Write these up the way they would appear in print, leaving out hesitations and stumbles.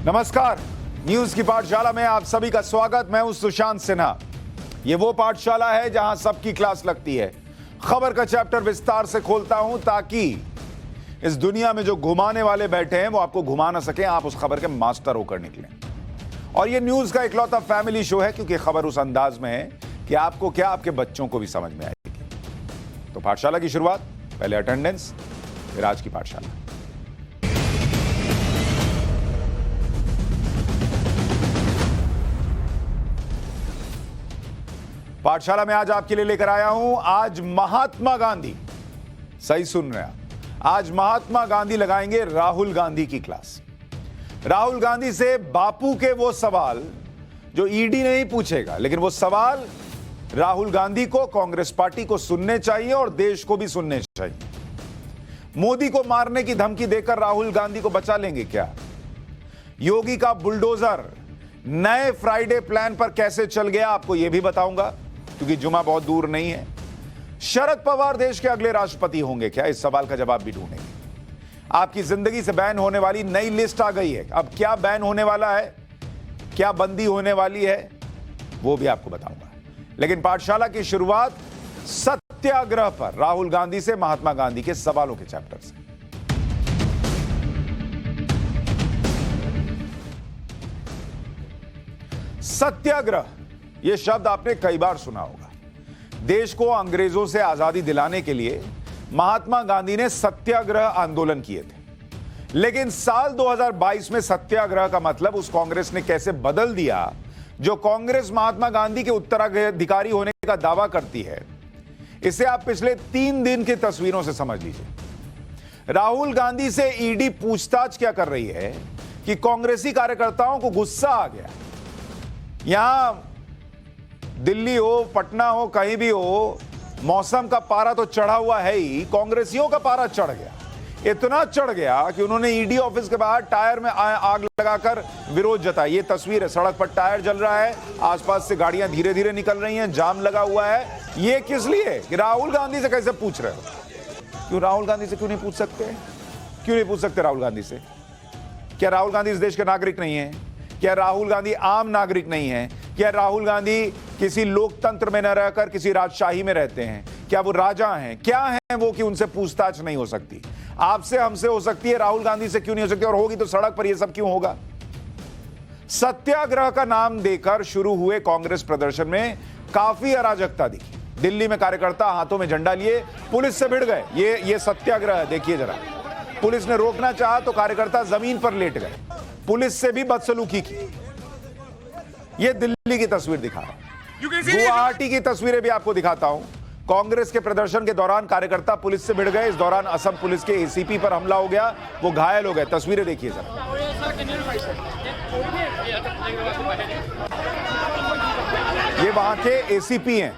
नमस्कार, न्यूज की पाठशाला में आप सभी का स्वागत। मैं हूं सुशांत सिन्हा। ये वो पाठशाला है जहां सबकी क्लास लगती है। खबर का चैप्टर विस्तार से खोलता हूं ताकि इस दुनिया में जो घुमाने वाले बैठे हैं वो आपको घुमा ना सके, आप उस खबर के मास्टर होकर निकलें। और ये न्यूज का इकलौता फैमिली शो है क्योंकि खबर उस अंदाज में है कि आपको क्या, आपके बच्चों को भी समझ में आएगी। तो पाठशाला की शुरुआत, पहले अटेंडेंस, फिर आज की पाठशाला। पाठशाला में आज आपके लिए लेकर आया हूं, आज महात्मा गांधी। सही सुन रहे हैं आप, आज महात्मा गांधी लगाएंगे राहुल गांधी की क्लास। राहुल गांधी से बापू के वो सवाल जो ईडी नहीं पूछेगा, लेकिन वो सवाल राहुल गांधी को, कांग्रेस पार्टी को सुनने चाहिए और देश को भी सुनने चाहिए। मोदी को मारने की धमकी देकर राहुल गांधी को बचा लेंगे क्या? योगी का बुलडोजर नए फ्राइडे प्लान पर कैसे चल गया, आपको यह भी बताऊंगा क्योंकि जुमा बहुत दूर नहीं है। शरद पवार देश के अगले राष्ट्रपति होंगे क्या, इस सवाल का जवाब भी ढूंढेंगे। आपकी जिंदगी से बैन होने वाली नई लिस्ट आ गई है। अब क्या बैन होने वाला है, क्या बंदी होने वाली है, वो भी आपको बताऊंगा। लेकिन पाठशाला की शुरुआत सत्याग्रह पर राहुल गांधी से, महात्मा गांधी के सवालों के चैप्टर से। सत्याग्रह, यह शब्द आपने कई बार सुना होगा। देश को अंग्रेजों से आजादी दिलाने के लिए महात्मा गांधी ने सत्याग्रह आंदोलन किए थे। लेकिन साल 2022 में सत्याग्रह का मतलब उस कांग्रेस ने कैसे बदल दिया जो कांग्रेस महात्मा गांधी के उत्तराधिकारी होने का दावा करती है, इसे आप पिछले 3 दिन की तस्वीरों से समझ लीजिए। राहुल गांधी से ईडी पूछताछ क्या कर रही है कि कांग्रेसी कार्यकर्ताओं को गुस्सा आ गया। यहां दिल्ली हो, पटना हो, कहीं भी हो, मौसम का पारा तो चढ़ा हुआ है ही, कांग्रेसियों का पारा चढ़ गया। इतना चढ़ गया कि उन्होंने ईडी ऑफिस के बाहर टायर में आग लगाकर विरोध जताया। ये तस्वीर है, सड़क पर टायर जल रहा है, आसपास से गाड़ियां धीरे धीरे निकल रही हैं, जाम लगा हुआ है। ये किस लिए कि राहुल गांधी से कैसे पूछ रहे हो? क्यों राहुल गांधी से क्यों नहीं पूछ सकते? क्यों नहीं पूछ सकते राहुल गांधी से? क्या राहुल गांधी इस देश के नागरिक नहीं है? क्या राहुल गांधी आम नागरिक नहीं है? क्या राहुल गांधी किसी लोकतंत्र में न रहकर किसी राजशाही में रहते हैं? क्या वो राजा हैं? क्या हैं वो कि उनसे पूछताछ नहीं हो सकती? आपसे, हमसे हो सकती है, राहुल गांधी से क्यों नहीं हो सकती? और होगी तो सड़क पर ये सब क्यों होगा? सत्याग्रह का नाम देकर शुरू हुए कांग्रेस प्रदर्शन में काफी अराजकता दिखी। दिल्ली में कार्यकर्ता हाथों में झंडा लिए पुलिस से भिड़ गए। ये सत्याग्रह है, देखिए जरा। पुलिस ने रोकना चाहा तो कार्यकर्ता जमीन पर लेट गए। पुलिस से भी बदसलूकी की। यह दिल्ली की तस्वीर दिखा रहा हूं, गुवाहाटी की तस्वीरें भी आपको दिखाता हूं। कांग्रेस के प्रदर्शन के दौरान कार्यकर्ता पुलिस से भिड़ गए। इस दौरान असम पुलिस के एसीपी पर हमला हो गया, वो घायल हो गए। तस्वीरें देखिए जरा। ये वहां के एसीपी हैं।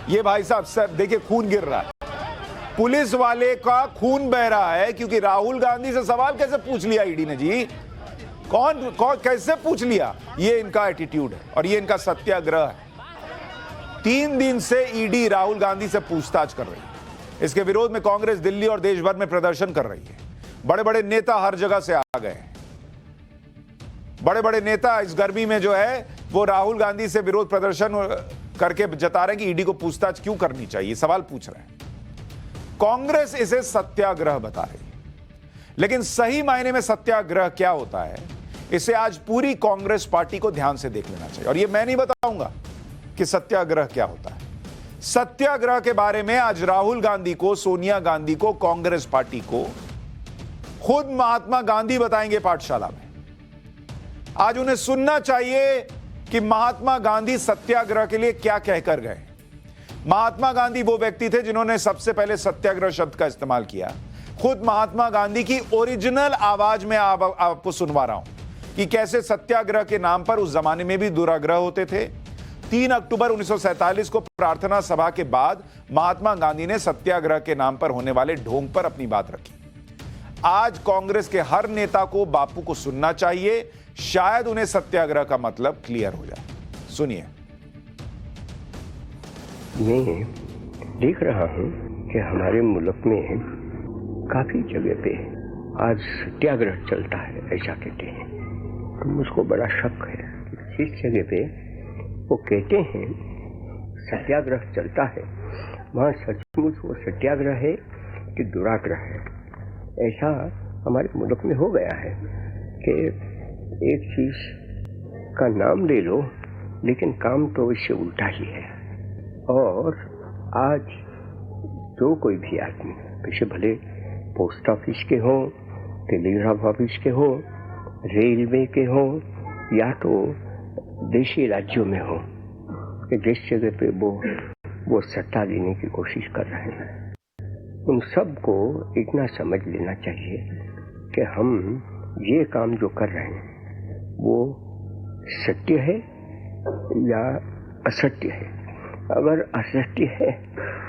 ये भाई साहब, सर देखिए, खून गिर रहा है। पुलिस वाले का खून बह रहा है क्योंकि राहुल गांधी से सवाल कैसे पूछ लिया ईडी ने जी? कौन कैसे पूछ लिया? ये इनका एटीट्यूड है और ये इनका सत्याग्रह है। 3 दिन से ईडी राहुल गांधी से पूछताछ कर रही है। इसके विरोध में कांग्रेस दिल्ली और देश भर में प्रदर्शन कर रही है। बड़े बड़े नेता हर जगह से आ गए हैं। बड़े बड़े नेता इस गर्मी में जो है वो राहुल गांधी से विरोध प्रदर्शन करके जता रहे हैं कि ईडी को पूछताछ क्यों करनी चाहिए, सवाल पूछ रहे हैं। कांग्रेस इसे सत्याग्रह बता रही है, लेकिन सही मायने में सत्याग्रह क्या होता है, इसे आज पूरी कांग्रेस पार्टी को ध्यान से देख लेना चाहिए। और ये मैं नहीं बताऊंगा कि सत्याग्रह क्या होता है। सत्याग्रह के बारे में आज राहुल गांधी को, सोनिया गांधी को, कांग्रेस पार्टी को खुद महात्मा गांधी बताएंगे पाठशाला में। आज उन्हें सुनना चाहिए कि महात्मा गांधी सत्याग्रह के लिए क्या कहकर गए। महात्मा गांधी वो व्यक्ति थे जिन्होंने सबसे पहले सत्याग्रह शब्द का इस्तेमाल किया। खुद महात्मा गांधी की ओरिजिनल आवाज में आपको सुनवा रहा हूं कि कैसे सत्याग्रह के नाम पर उस जमाने में भी दुराग्रह होते थे। 3 अक्टूबर 1947 को प्रार्थना सभा के बाद महात्मा गांधी ने सत्याग्रह के नाम पर होने वाले ढोंग पर अपनी बात रखी। आज कांग्रेस के हर नेता को बापू को सुनना चाहिए, शायद उन्हें सत्याग्रह का मतलब क्लियर हो जाए। सुनिए। मैं देख रहा हूं कि हमारे मुल्क में काफी जगह पे आज सत्याग्रह चलता है, ऐसा कहते हैं। तो मुझको बड़ा शक है कि जिस जगह पे वो कहते हैं सत्याग्रह चलता है, वहाँ सचमुच वो सत्याग्रह है कि दुराग्रह है। ऐसा हमारे मुल्क में हो गया है कि एक चीज का नाम ले लो लेकिन काम तो इससे उल्टा ही है। और आज जो कोई भी आदमी, वैसे भले पोस्ट ऑफिस के हों, टेलीग्राफ ऑफिस के हों, रेलवे के हों या तो देशी राज्यों में हो, कि जिस जगह पे वो सत्ता लेने की कोशिश कर रहे हैं, उन सबको इतना समझ लेना चाहिए कि हम ये काम जो कर रहे हैं वो सत्य है या असत्य है। अगर असत्य है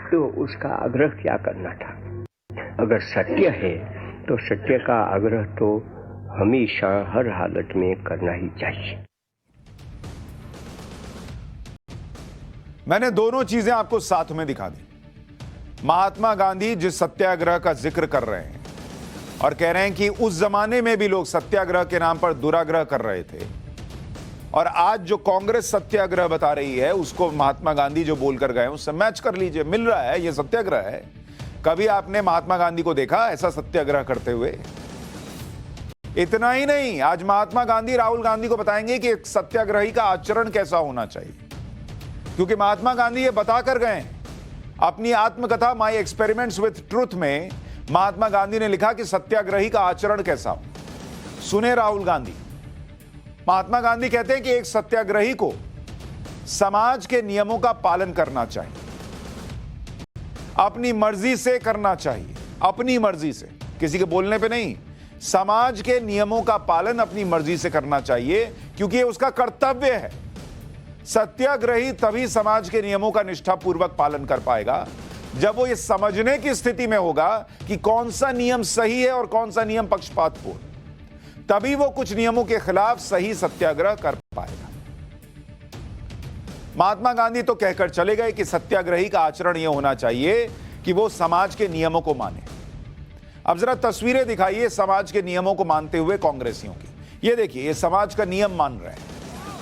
तो उसका आग्रह क्या करना था, अगर सत्य है तो सत्य का आग्रह तो हमेशा हर हालत में करना ही चाहिए। मैंने दोनों चीजें आपको साथ में दिखा दी। महात्मा गांधी जिस सत्याग्रह का जिक्र कर रहे हैं और कह रहे हैं कि उस जमाने में भी लोग सत्याग्रह के नाम पर दुराग्रह कर रहे थे, और आज जो कांग्रेस सत्याग्रह बता रही है उसको महात्मा गांधी जो बोलकर गए उससे मैच कर लीजिए, मिल रहा है, ये सत्याग्रह है। कभी आपने महात्मा गांधी को देखा ऐसा सत्याग्रह करते हुए? इतना ही नहीं, आज महात्मा गांधी राहुल गांधी को बताएंगे कि एक सत्याग्रही का आचरण कैसा होना चाहिए, क्योंकि महात्मा गांधी ये बता कर गए अपनी आत्मकथा माई एक्सपेरिमेंट्स विथ ट्रुथ में। महात्मा गांधी ने लिखा कि सत्याग्रही का आचरण कैसा हो। सुने राहुल गांधी। महात्मा गांधी कहते हैं कि एक सत्याग्रही को समाज के नियमों का पालन करना चाहिए, अपनी मर्जी से करना चाहिए, अपनी मर्जी से, किसी के बोलने पे नहीं। समाज के नियमों का पालन अपनी मर्जी से करना चाहिए क्योंकि ये उसका कर्तव्य है। सत्याग्रही तभी समाज के नियमों का निष्ठापूर्वक पालन कर पाएगा जब वो ये समझने की स्थिति में होगा कि कौन सा नियम सही है और कौन सा नियम पक्षपातपूर्ण। तभी वो कुछ नियमों के खिलाफ सही सत्याग्रह कर पाएगा। महात्मा गांधी तो कहकर चले गए कि सत्याग्रही का आचरण यह होना चाहिए कि वो समाज के नियमों को माने। अब जरा तस्वीरें दिखाइए समाज के नियमों को मानते हुए कांग्रेसियों की। ये देखिए, ये समाज का नियम मान रहे हैं,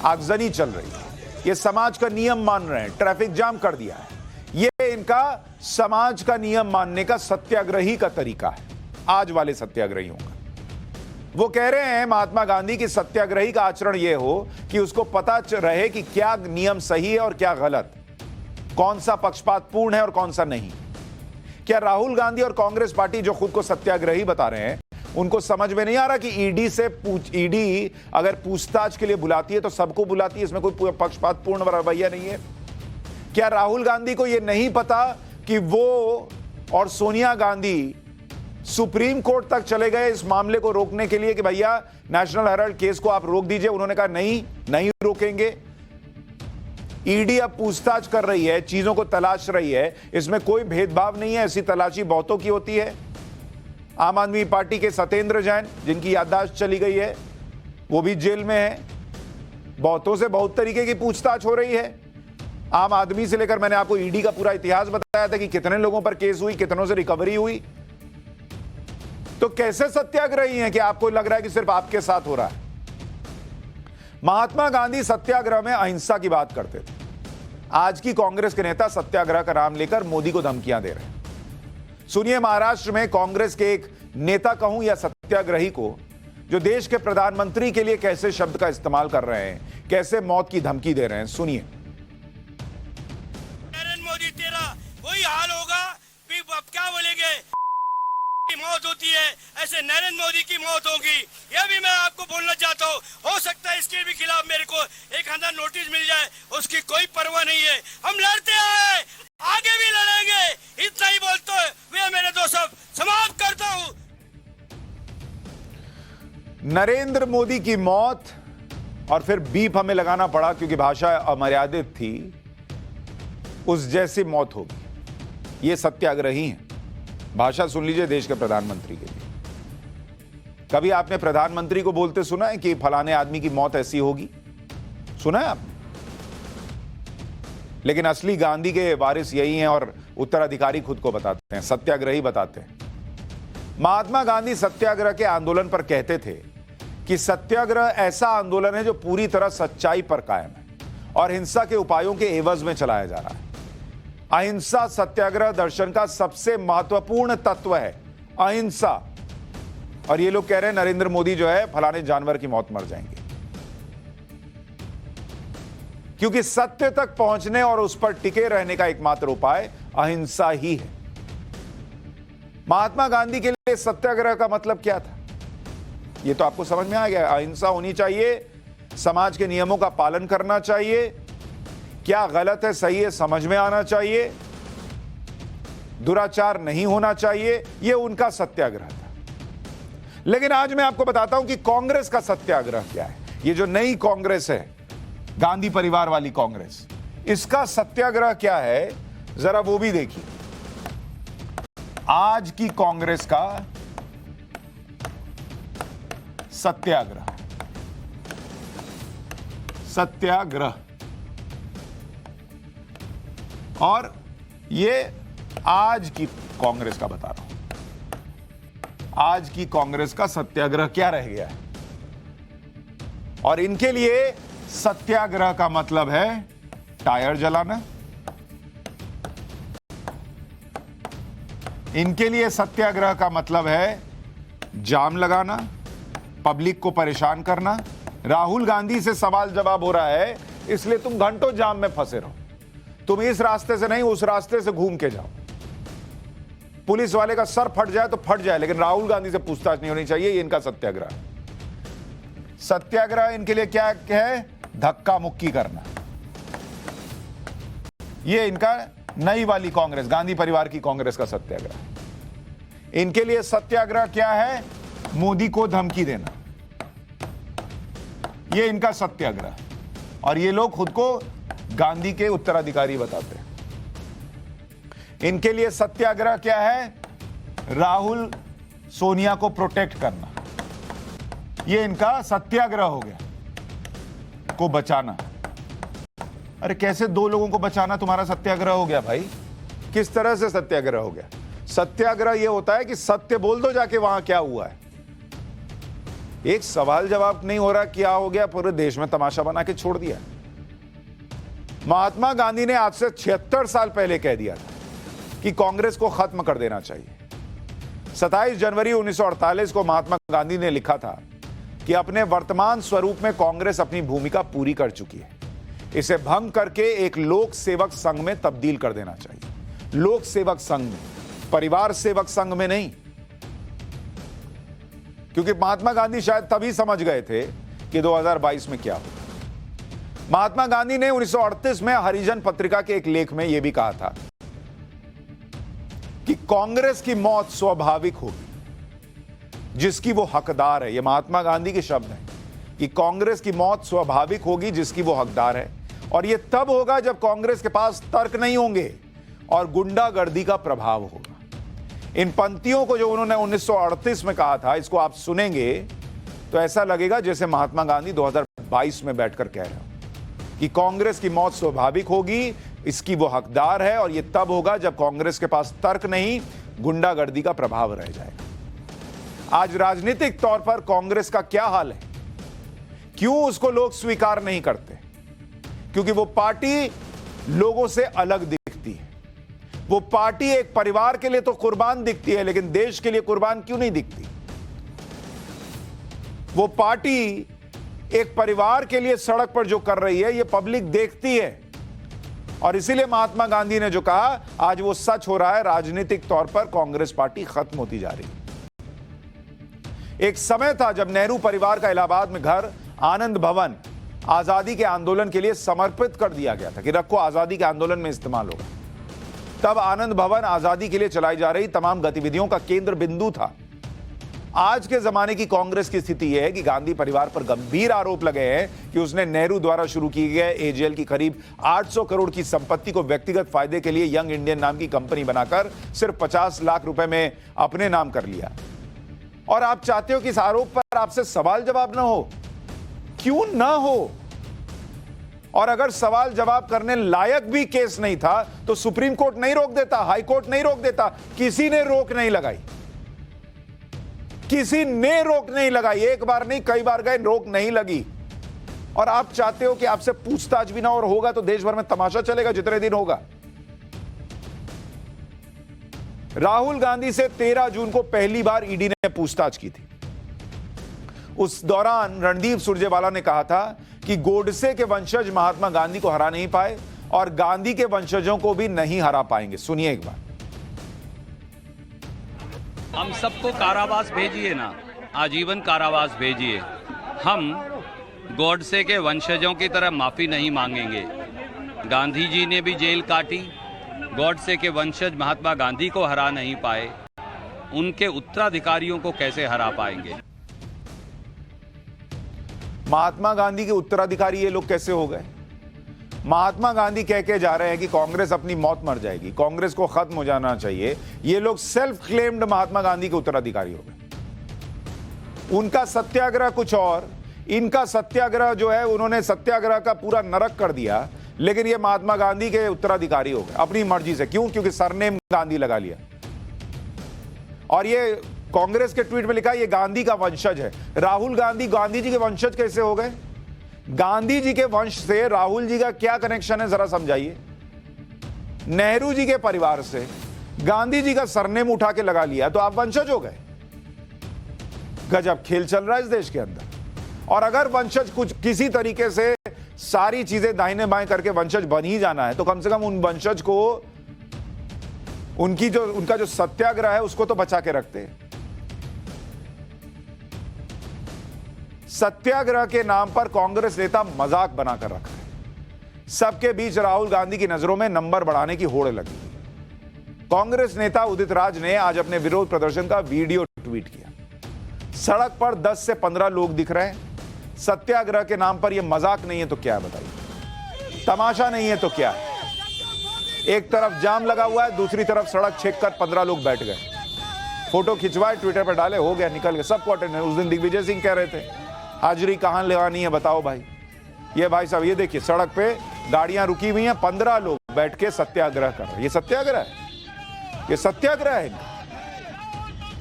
आगजनी चल रही है, ये समाज का नियम मान रहे हैं, ट्रैफिक जाम कर दिया है। ये इनका समाज का नियम मानने का सत्याग्रही का तरीका है, आज वाले सत्याग्रहियों का। वो कह रहे हैं महात्मा गांधी की सत्याग्रही का आचरण यह हो कि उसको पता रहे कि क्या नियम सही है और क्या गलत, कौन सा पक्षपातपूर्ण है और कौन सा नहीं। क्या राहुल गांधी और कांग्रेस पार्टी जो खुद को सत्याग्रही बता रहे हैं, उनको समझ में नहीं आ रहा कि ईडी अगर पूछताछ के लिए बुलाती है तो सबको बुलाती है, इसमें कोई पक्षपातपूर्ण रवैया नहीं है? क्या राहुल गांधी को यह नहीं पता कि वो और सोनिया गांधी सुप्रीम कोर्ट तक चले गए इस मामले को रोकने के लिए कि भैया नेशनल हेराल्ड केस को आप रोक दीजिए? उन्होंने कहा नहीं रोकेंगे। ईडी अब पूछताछ कर रही है, चीजों को तलाश रही है, इसमें कोई भेदभाव नहीं है, ऐसी तलाशी बहुतों की होती है। आम आदमी पार्टी के सत्येंद्र जैन, जिनकी याददाश्त चली गई है, वो भी जेल में है। बहुतों से बहुत तरीके की पूछताछ हो रही है। आम आदमी से लेकर मैंने आपको ईडी का पूरा इतिहास बताया था कि कितने लोगों पर केस हुई, कितनों से रिकवरी हुई। तो कैसे सत्याग्रही हैं कि आपको लग रहा है कि सिर्फ आपके साथ हो रहा है? महात्मा गांधी सत्याग्रह में अहिंसा की बात करते थे। आज की कांग्रेस के नेता सत्याग्रह का नाम लेकर मोदी को धमकियां दे रहे हैं। सुनिए महाराष्ट्र में कांग्रेस के एक नेता कहूं या सत्याग्रही को, जो देश के प्रधानमंत्री के लिए कैसे शब्द का इस्तेमाल कर रहे हैं, कैसे मौत की धमकी दे रहे हैं, सुनिए। नरेंद्र मोदी तेरा वही हाल होगा, अब क्या बोलेंगे, की मौत होती है ऐसे नरेंद्र मोदी की मौत होगी। यह भी मैं आपको बोलना चाहता हूँ। हो सकता है इसके भी खिलाफ मेरे को 1000 नोटिस मिल जाए, उसकी कोई परवाह नहीं है। हम लड़ते आए, आगे भी लड़ेंगे। इतना ही बोलते हुए मेरे दोस्त समाप्त करता हूँ। नरेंद्र मोदी की मौत, और फिर बीप हमें लगाना पड़ा क्योंकि भाषा अमर्यादित थी, उस जैसी मौत होगी। ये सत्याग्रही हैं। भाषा सुन लीजिए देश के प्रधानमंत्री के लिए। कभी आपने प्रधानमंत्री को बोलते सुना है कि फलाने आदमी की मौत ऐसी होगी? सुना है आपने? लेकिन असली गांधी के वारिस यही हैं और उत्तराधिकारी खुद को बताते हैं, सत्याग्रही बताते हैं। महात्मा गांधी सत्याग्रह के आंदोलन पर कहते थे कि सत्याग्रह ऐसा आंदोलन है जो पूरी तरह सच्चाई पर कायम है और हिंसा के उपायों के एवज में चलाया जा रहा है। अहिंसा सत्याग्रह दर्शन का सबसे महत्वपूर्ण तत्व है, अहिंसा। और ये लोग कह रहे हैं नरेंद्र मोदी जो है फलाने जानवर की मौत मर जाएंगे, क्योंकि सत्य तक पहुंचने और उस पर टिके रहने का एकमात्र उपाय अहिंसा ही है। महात्मा गांधी के लिए सत्याग्रह का मतलब क्या था, यह तो आपको समझ में आ गया। अहिंसा होनी चाहिए, समाज के नियमों का पालन करना चाहिए, क्या गलत है सही है समझ में आना चाहिए, दुराचार नहीं होना चाहिए, यह उनका सत्याग्रह था। लेकिन आज मैं आपको बताता हूं कि कांग्रेस का सत्याग्रह क्या है। ये जो नई कांग्रेस है, गांधी परिवार वाली कांग्रेस, इसका सत्याग्रह क्या है जरा वो भी देखिए। आज की कांग्रेस का सत्याग्रह, सत्याग्रह, और ये आज की कांग्रेस का बता रहा हूं। आज की कांग्रेस का सत्याग्रह क्या रह गया है, और इनके लिए सत्याग्रह का मतलब है टायर जलाना, इनके लिए सत्याग्रह का मतलब है जाम लगाना, पब्लिक को परेशान करना। राहुल गांधी से सवाल जवाब हो रहा है, इसलिए तुम घंटों जाम में फंसे रहो, तुम इस रास्ते से नहीं उस रास्ते से घूम के जाओ। पुलिस वाले का सर फट जाए तो फट जाए, लेकिन राहुल गांधी से पूछताछ नहीं होनी चाहिए। ये इनका सत्याग्रह है। सत्याग्रह इनके लिए क्या है, धक्का मुक्की करना। ये इनका नई वाली कांग्रेस, गांधी परिवार की कांग्रेस का सत्याग्रह। इनके लिए सत्याग्रह क्या है, मोदी को धमकी देना। ये इनका सत्याग्रह, और ये लोग खुद को गांधी के उत्तराधिकारी बताते हैं। इनके लिए सत्याग्रह क्या है, राहुल सोनिया को प्रोटेक्ट करना। ये इनका सत्याग्रह हो गया, को बचाना। अरे कैसे दो लोगों को बचाना तुम्हारा सत्याग्रह हो गया भाई, किस तरह से सत्याग्रह हो गया? सत्याग्रह यह होता है कि सत्य बोल दो जाके वहां क्या हुआ है। एक सवाल जवाब नहीं हो रहा, क्या हो गया, पूरे देश में तमाशा बना के छोड़ दिया। महात्मा गांधी ने आज से 76 साल पहले कह दिया था कि कांग्रेस को खत्म कर देना चाहिए। 27 जनवरी 1948 को महात्मा गांधी ने लिखा था कि अपने वर्तमान स्वरूप में कांग्रेस अपनी भूमिका पूरी कर चुकी है, इसे भंग करके एक लोक सेवक संघ में तब्दील कर देना चाहिए। लोक सेवक संघ में, परिवार सेवक संघ में नहीं, क्योंकि महात्मा गांधी शायद तभी समझ गए थे कि 2022 में क्या होगा। महात्मा गांधी ने 1938 में हरिजन पत्रिका के एक लेख में यह भी कहा था कि कांग्रेस की मौत स्वाभाविक होगी जिसकी वो हकदार है। ये महात्मा गांधी के शब्द हैं कि कांग्रेस की मौत स्वाभाविक होगी जिसकी वो हकदार है, और ये तब होगा जब कांग्रेस के पास तर्क नहीं होंगे और गुंडागर्दी का प्रभाव होगा। इन पंक्तियों को जो उन्होंने 1938 में कहा था, इसको आप सुनेंगे तो ऐसा लगेगा जैसे महात्मा गांधी 2022 में बैठकर कह रहे हो कि कांग्रेस की मौत स्वाभाविक होगी, इसकी वो हकदार है, और ये तब होगा जब कांग्रेस के पास तर्क नहीं, गुंडागर्दी का प्रभाव रह जाएगा। आज राजनीतिक तौर पर कांग्रेस का क्या हाल है, क्यों उसको लोग स्वीकार नहीं करते? क्योंकि वो पार्टी लोगों से अलग दिखती है। वो पार्टी एक परिवार के लिए तो कुर्बान दिखती है, लेकिन देश के लिए कुर्बान क्यों नहीं दिखती? वो पार्टी एक परिवार के लिए सड़क पर जो कर रही है, ये पब्लिक देखती है, और इसीलिए महात्मा गांधी ने जो कहा आज वो सच हो रहा है। राजनीतिक तौर पर कांग्रेस पार्टी खत्म होती जा रही है। एक समय था जब नेहरू परिवार का इलाहाबाद में घर आनंद भवन आजादी के आंदोलन के लिए समर्पित कर दिया गया था कि रखो, आजादी के आंदोलन में इस्तेमाल होगा। तब आनंद भवन आजादी के लिए चलाई जा रही तमाम गतिविधियों का केंद्र बिंदु था। आज के जमाने की कांग्रेस की स्थिति यह है कि गांधी परिवार पर गंभीर आरोप लगे हैं कि उसने नेहरू द्वारा शुरू की गए एजेएल की करीब 800 करोड़ की संपत्ति को व्यक्तिगत फायदे के लिए यंग इंडियन नाम की कंपनी बनाकर सिर्फ 50 लाख रुपए में अपने नाम कर लिया। और आप चाहते हो कि इस आरोप पर आपसे सवाल जवाब ना हो, क्यों ना हो? और अगर सवाल जवाब करने लायक भी केस नहीं था तो सुप्रीम कोर्ट नहीं रोक देता, हाई कोर्ट नहीं रोक देता, किसी ने रोक नहीं लगाई। किसी ने रोक नहीं लगाई, एक बार नहीं कई बार गए, रोक नहीं लगी। और आप चाहते हो कि आपसे पूछताछ भी ना और होगा तो देश भर में तमाशा चलेगा जितने दिन होगा। राहुल गांधी से 13 जून को पहली बार ईडी ने पूछताछ की थी। उस दौरान रणदीप सुरजेवाला ने कहा था कि गोडसे के वंशज महात्मा गांधी को हरा नहीं पाए और गांधी के वंशजों को भी नहीं हरा पाएंगे। सुनिए एक बार। हम सबको कारावास भेजिए ना, आजीवन कारावास भेजिए। हम गोडसे के वंशजों की तरह माफी नहीं मांगेंगे। गांधी जी ने भी जेल काटी, गोडसे के वंशज महात्मा गांधी को हरा नहीं पाए, उनके उत्तराधिकारियों को कैसे हरा पाएंगे? महात्मा गांधी के उत्तराधिकारी ये लोग कैसे हो गए? महात्मा गांधी कह के जा रहे हैं कि कांग्रेस अपनी मौत मर जाएगी, कांग्रेस को खत्म हो जाना चाहिए। ये लोग सेल्फ क्लेम्ड महात्मा गांधी के उत्तराधिकारी हो गए। उनका सत्याग्रह कुछ और, इनका सत्याग्रह जो है उन्होंने सत्याग्रह का पूरा नरक कर दिया, लेकिन ये महात्मा गांधी के उत्तराधिकारी हो गए अपनी मर्जी से। क्यों? क्योंकि सरनेम गांधी लगा लिया। और ये कांग्रेस के ट्वीट में लिखा ये गांधी का वंशज है। राहुल गांधी गांधी जी के वंशज कैसे हो गए? गांधी जी के वंश से राहुल जी का क्या कनेक्शन है जरा समझाइए। नेहरू जी के परिवार से गांधी जी का सरनेम उठा के लगा लिया तो आप वंशज हो गए। गजब खेल चल रहा है इस देश के अंदर। और अगर वंशज कुछ किसी तरीके से सारी चीजें दाहिने बाएं करके वंशज बन ही जाना है तो कम से कम उन वंशज को उनका जो सत्याग्रह है उसको तो बचा के रखते हैं। सत्याग्रह के नाम पर कांग्रेस नेता मजाक बनाकर रखा है। सबके बीच राहुल गांधी की नजरों में नंबर बढ़ाने की होड़ लगी। कांग्रेस नेता उदित राज ने आज अपने विरोध प्रदर्शन का वीडियो ट्वीट किया। सड़क पर 10 से 15 लोग दिख रहे हैं। सत्याग्रह के नाम पर यह मजाक नहीं है तो क्या है बताइए? तमाशा नहीं है तो क्या है? एक तरफ जाम लगा हुआ है, दूसरी तरफ सड़क छेक कर 15 लोग बैठ गए, फोटो खिंचवाए, ट्विटर पर डाले, हो गया, निकल गए, सबको अटेंड है। उस दिन दिग्विजय सिंह कह रहे थे हाजिरी कहां लगानी है बताओ भाई। ये भाई साहब ये देखिए सड़क पे गाड़ियां रुकी हुई हैं, 15 लोग बैठ के सत्याग्रह कर रहे हैं। ये सत्याग्रह है? ये सत्याग्रह है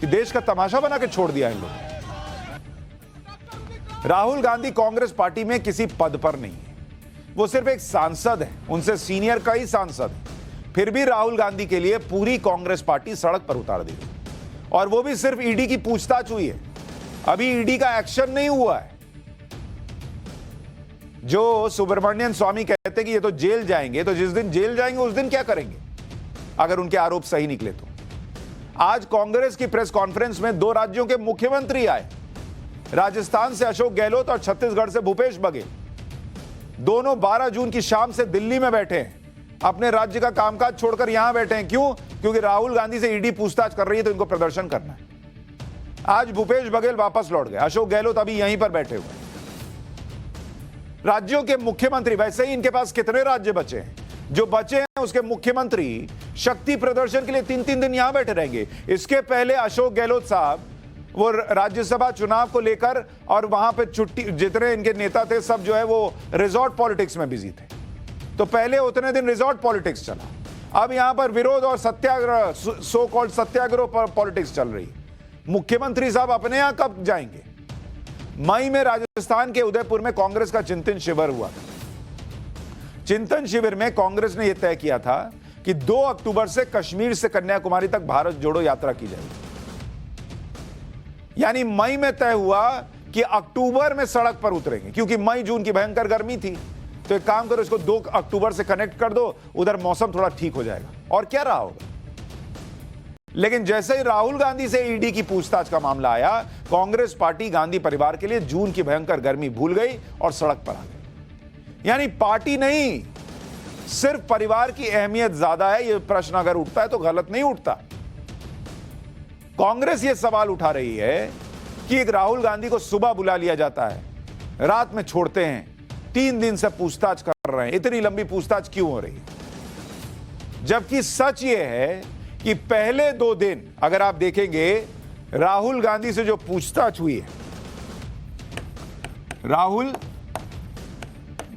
कि देश का तमाशा बना के छोड़ दिया इन लोगों। राहुल गांधी कांग्रेस पार्टी में किसी पद पर नहीं है, वो सिर्फ एक सांसद है, उनसे सीनियर कई सांसद हैं। फिर भी राहुल गांधी के लिए पूरी कांग्रेस पार्टी सड़क पर उतार दी गई और वो भी सिर्फ ईडी की पूछताछ हुई है, अभी ईडी का एक्शन नहीं हुआ है। जो सुब्रमण्यम स्वामी कहते कि ये तो जेल जाएंगे, तो जिस दिन जेल जाएंगे उस दिन क्या करेंगे अगर उनके आरोप सही निकले तो? आज कांग्रेस की प्रेस कॉन्फ्रेंस में 2 राज्यों के मुख्यमंत्री आए, राजस्थान से अशोक गहलोत और छत्तीसगढ़ से भूपेश बघेल। दोनों 12 जून की शाम से दिल्ली में बैठे हैं, अपने राज्य का कामकाज छोड़कर यहां बैठे हैं। क्यों? क्योंकि राहुल गांधी से ईडी पूछताछ कर रही है तो इनको प्रदर्शन करना है। आज भूपेश बघेल वापस लौट गए, अशोक गहलोत अभी यहीं पर बैठे हुए। राज्यों के मुख्यमंत्री, वैसे ही इनके पास कितने राज्य बचे हैं? जो बचे हैं उसके मुख्यमंत्री शक्ति प्रदर्शन के लिए 3-3 दिन यहां बैठे रहेंगे। इसके पहले अशोक गहलोत साहब वो राज्यसभा चुनाव को लेकर और वहां पे छुट्टी, जितने इनके नेता थे सब जो है वो रिजॉर्ट पॉलिटिक्स में बिजी थे, तो पहले उतने दिन रिजॉर्ट पॉलिटिक्स चला। अब यहां पर विरोध और सत्याग्रह, सो कॉल्ड सत्याग्रह पॉलिटिक्स चल रही है। मुख्यमंत्री साहब अपने यहां कब जाएंगे? मई में राजस्थान के उदयपुर में कांग्रेस का चिंतन शिविर हुआ। चिंतन शिविर में कांग्रेस ने यह तय किया था कि 2 अक्टूबर से कश्मीर से कन्याकुमारी तक भारत जोड़ो यात्रा की जाएगी। यानी मई में तय हुआ कि अक्टूबर में सड़क पर उतरेंगे, क्योंकि मई जून की भयंकर गर्मी थी। तो एक काम करो, इसको 2 अक्टूबर से कनेक्ट कर दो, उधर मौसम थोड़ा ठीक हो जाएगा। और क्या रहा होगा? लेकिन जैसे ही राहुल गांधी से ईडी की पूछताछ का मामला आया, कांग्रेस पार्टी गांधी परिवार के लिए जून की भयंकर गर्मी भूल गई और सड़क पर आ गई। यानी पार्टी नहीं, सिर्फ परिवार की अहमियत ज्यादा है। यह प्रश्न अगर उठता है तो गलत नहीं उठता। कांग्रेस यह सवाल उठा रही है कि एक राहुल गांधी को सुबह बुला लिया जाता है, रात में छोड़ते हैं, 3 दिन से पूछताछ कर रहे हैं, इतनी लंबी पूछताछ क्यों हो रही है? जबकि सच यह है कि पहले 2 दिन अगर आप देखेंगे राहुल गांधी से जो पूछताछ हुई है, राहुल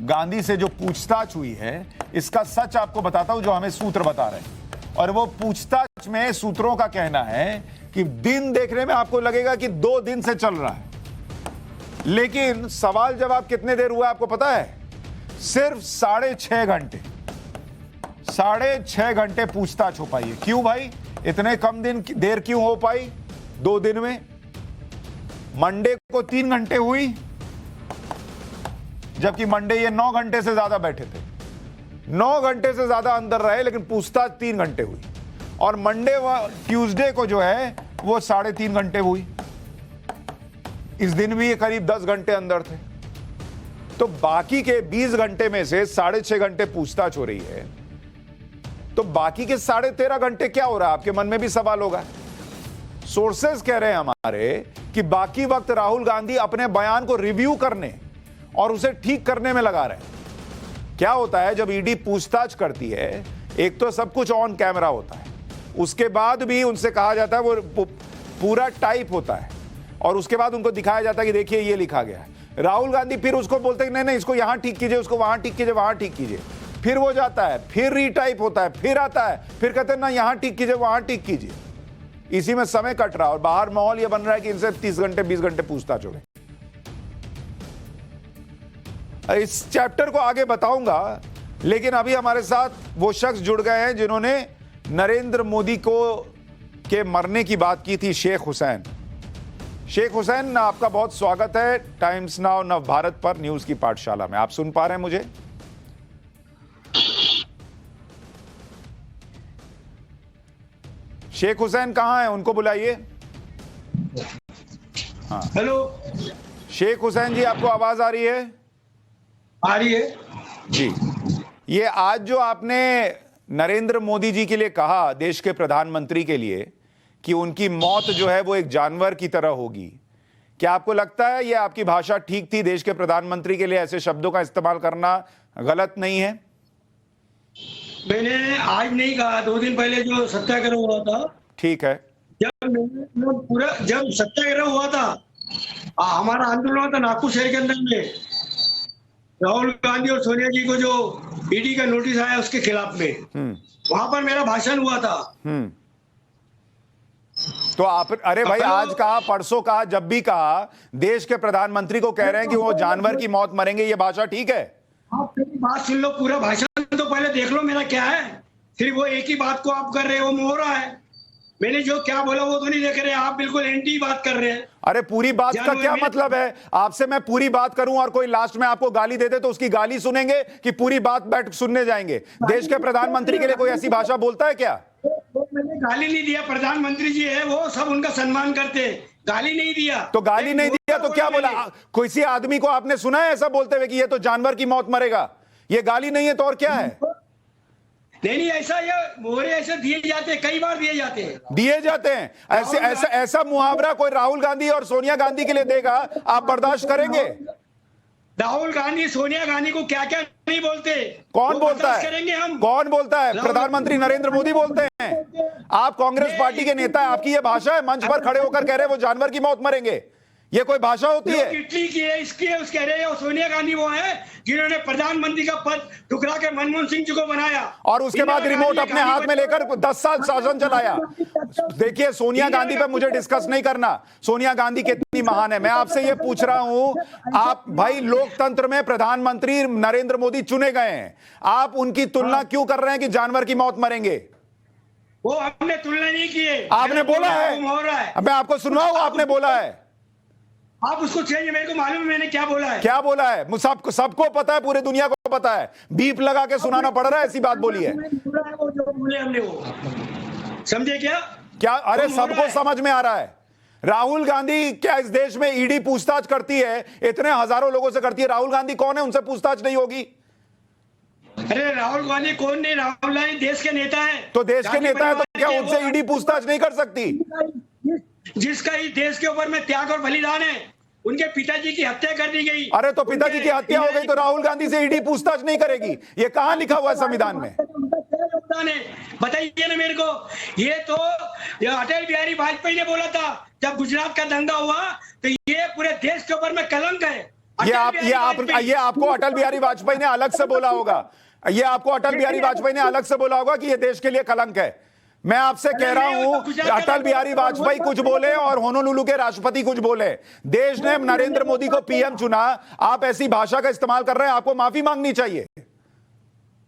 गांधी से जो पूछताछ हुई है, इसका सच आपको बताता हूं जो हमें सूत्र बता रहे हैं। और वो पूछताछ में सूत्रों का कहना है कि दिन देखने में आपको लगेगा कि 2 दिन से चल रहा है, लेकिन सवाल जवाब कितने देर हुआ आपको पता है? सिर्फ 6.5 घंटे। 6.5 घंटे पूछताछ हो पाई है। क्यों भाई इतने कम देर क्यों हो पाई 2 दिन में? मंडे को 3 घंटे हुई, जबकि मंडे ये 9 घंटे से ज्यादा बैठे थे। 9 घंटे से ज्यादा अंदर रहे, लेकिन पूछताछ 3 घंटे हुई। और मंडे व ट्यूसडे को जो है वो 3.5 घंटे हुई। इस दिन भी ये करीब 10 घंटे अंदर थे। तो बाकी के 20 घंटे में से 6.5 घंटे पूछताछ हो रही है, तो बाकी के 13.5 घंटे क्या हो रहा है? आपके मन में भी सवाल होगा। सोर्सेस कह रहे हैं हमारे कि बाकी वक्त राहुल गांधी अपने बयान को रिव्यू करने और उसे ठीक करने में लगा रहे हैं। क्या होता है जब ईडी पूछताछ करती है, एक तो सब कुछ ऑन कैमरा होता है, उसके बाद भी उनसे कहा जाता है, वो पूरा टाइप होता है, और उसके बाद उनको दिखाया जाता है कि देखिए ये लिखा गया है। राहुल गांधी फिर उसको बोलते हैं नहीं नहीं इसको यहां ठीक कीजिए, उसको वहां ठीक कीजिए, वहां ठीक कीजिए। फिर वो जाता है, फिर रीटाइप होता है, फिर आता है, फिर कहते हैं ना यहां ठीक कीजिए, वहां ठीक कीजिए। इसी में समय कट रहा है और बाहर माहौल ये बन रहा है कि इनसे 30 घंटे 20 घंटे पूछताछ हो गए। इस चैप्टर को आगे बताऊंगा, लेकिन अभी हमारे साथ वो शख्स जुड़ गए हैं जिन्होंने नरेंद्र मोदी को के मरने की बात की थी, शेख हुसैन। शेख हुसैन, आपका बहुत स्वागत है टाइम्स नाउ नव भारत पर न्यूज की पाठशाला में। आप सुन पा रहे हैं मुझे? शेख हुसैन कहां है? उनको बुलाइए। हाँ, हेलो। शेख हुसैन जी, आपको आवाज आ रही है? आ रही है जी। ये आज जो आपने नरेंद्र मोदी जी के लिए कहा, देश के प्रधानमंत्री के लिए, कि उनकी मौत जो है वो एक जानवर की तरह होगी, क्या आपको लगता है ये आपकी भाषा ठीक थी? देश के प्रधानमंत्री के लिए ऐसे शब्दों का इस्तेमाल करना गलत नहीं है? मैंने आज नहीं कहा, 2 दिन पहले जो सत्याग्रह हुआ था, ठीक है, जब सत्याग्रह हुआ था, हमारा आंदोलन हुआ था नागपुर शहर के अंदर में, राहुल गांधी और सोनिया जी को जो ईडी का नोटिस आया उसके खिलाफ में, वहां पर मेरा भाषण हुआ था। तो आप, अरे भाई आज कहा, परसों कहा, जब भी कहा, देश के प्रधानमंत्री को कह रहे हैं कि वो जानवर की मौत मरेंगे, ये भाषा ठीक है? आप मेरी बात सुन लो, पूरा भाषण तो पहले देख लो मेरा क्या है। सिर्फ वो एक ही बात को आप कर रहे हो, मोहरा है। मैंने जो क्या बोला वो तो नहीं देख रहे, आप बिल्कुल एंटी बात कर रहे हैं। अरे पूरी बात का क्या मतलब है? आपसे मैं पूरी बात करूं और कोई लास्ट में आपको गाली दे दे तो उसकी गाली सुनेंगे कि पूरी बात बैठ सुनने जाएंगे? देश के प्रधानमंत्री के लिए कोई ऐसी भाषा बोलता है क्या? मैंने गाली नहीं दिया, प्रधानमंत्री जी है वो, सब उनका सम्मान करते हैं, गाली नहीं दिया। तो गाली नहीं दिया तो क्या बोला? किसी आदमी को आपने सुना है ऐसा बोलते हुए कि ये तो जानवर की मौत मरेगा? ये गाली नहीं है तो और क्या है? नहीं, ऐसा ये मोहरे ऐसे दिए जाते हैं, कई बार दिए जाते हैं, दिए जाते हैं। ऐसा मुहावरा कोई राहुल गांधी और सोनिया गांधी के लिए देगा, आप बर्दाश्त करेंगे? राहुल गांधी सोनिया गांधी को क्या क्या नहीं बोलते? कौन बोलता है? करेंगे हम। कौन बोलता है? प्रधानमंत्री नरेंद्र मोदी बोलते हैं। आप कांग्रेस पार्टी के नेता है, आपकी ये भाषा है? मंच पर खड़े होकर कह रहे वो जानवर की मौत मरेंगे, ये कोई भाषा होती है? इटली की है, इसकी है, उसके रहे हो। सोनिया गांधी वो है जिन्होंने प्रधानमंत्री का पद ठुकरा के मनमोहन सिंह जी को बनाया और उसके बाद रिमोट अपने हाथ में लेकर 10 साल शासन चलाया। देखिए, सोनिया गांधी पे मुझे डिस्कस नहीं करना, सोनिया गांधी कितनी महान है। मैं आपसे ये पूछ रहा हूं, आप भाई लोकतंत्र में प्रधानमंत्री नरेंद्र मोदी चुने गए हैं, आप उनकी तुलना क्यों कर रहे हैं कि जानवर की मौत मरेंगे? वो हमने तुलना नहीं की है, आपने बोला है। मैं आपको सुनवाऊं, आपने बोला है। आप उसको चाहिए, मेरे को मालूम है मैंने क्या बोला है। क्या बोला है? सबको पता है, पूरे दुनिया को पता है। बीप लगा के सुनाना पड़ रहा है, ऐसी बात बोली है। वो जो बोले हमने वो समझे क्या? क्या? अरे सबको समझ में आ रहा है। राहुल गांधी क्या इस देश में ईडी पूछताछ करती है? इतने हजारों लोगों से करती है। राहुल गांधी कौन है, उनसे पूछताछ नहीं होगी? अरे राहुल गांधी कौन नहीं, राहुल गांधी देश के नेता है। तो देश के नेता है तो क्या उनसे ईडी पूछताछ नहीं कर सकती? जिसका इस देश के ऊपर में त्याग और बलिदान है, उनके पिताजी की हत्या कर दी गई। अरे तो पिताजी की हत्या हो गई तो राहुल गांधी से ईडी पूछताछ नहीं करेगी? ये कहां लिखा हुआ है संविधान में? बताइए ना मेरे को। ये तो अटल बिहारी वाजपेयी ने बोला था जब गुजरात का दंगा हुआ, तो ये पूरे देश के ऊपर में कलंक है। ये आपको अटल बिहारी वाजपेयी ने अलग से बोला होगा। ये आपको अटल बिहारी वाजपेयी ने अलग से बोला होगा कि ये देश के लिए कलंक है। मैं आपसे कह रहा हूं अटल बिहारी वाजपेयी कुछ बोले और होनोलुलु के राष्ट्रपति कुछ बोले, देश ने नरेंद्र मोदी को पीएम चुना, आप ऐसी भाषा का इस्तेमाल कर रहे हैं, आपको माफी मांगनी चाहिए।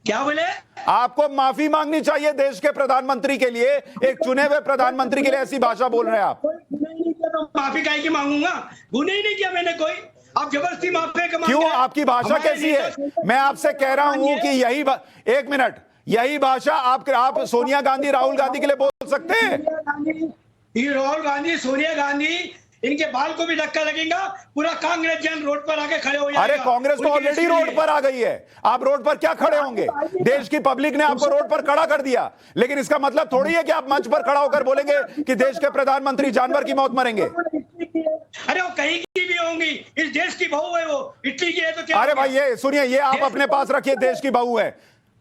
क्या बोले? आपको माफी मांगनी चाहिए देश के प्रधानमंत्री के लिए, एक चुने हुए प्रधानमंत्री के लिए ऐसी भाषा बोल रहे हैं आप। तो माफी काहे की मांगूंगा? गुनाह ही नहीं किया मैंने कोई, आप जबरदस्ती माफी का क्यों? आपकी भाषा कैसी है? मैं आपसे कह रहा हूं कि एक मिनट, यही भाषा आप सोनिया गांधी, राहुल गांधी के लिए बोल सकते हैं? राहुल गांधी, सोनिया गांधी, इनके बाल को भी धक्का लगेगा, पूरा कांग्रेस जन रोड पर आके खड़े हो जाएगा। अरे कांग्रेस तो ऑलरेडी रोड पर आ गई है, आप रोड पर क्या खड़े होंगे? देश की पब्लिक ने आपको रोड पर खड़ा कर दिया, लेकिन इसका मतलब थोड़ी है कि आप मंच पर खड़ा होकर बोलेंगे कि देश के प्रधानमंत्री जानवर की मौत मरेंगे। अरे वो कहीं की भी होंगी, इस देश की बहू है, वो इटली की है तो क्या? अरे भाई ये सुनिए, ये आप अपने पास रखिए, देश की बहू है,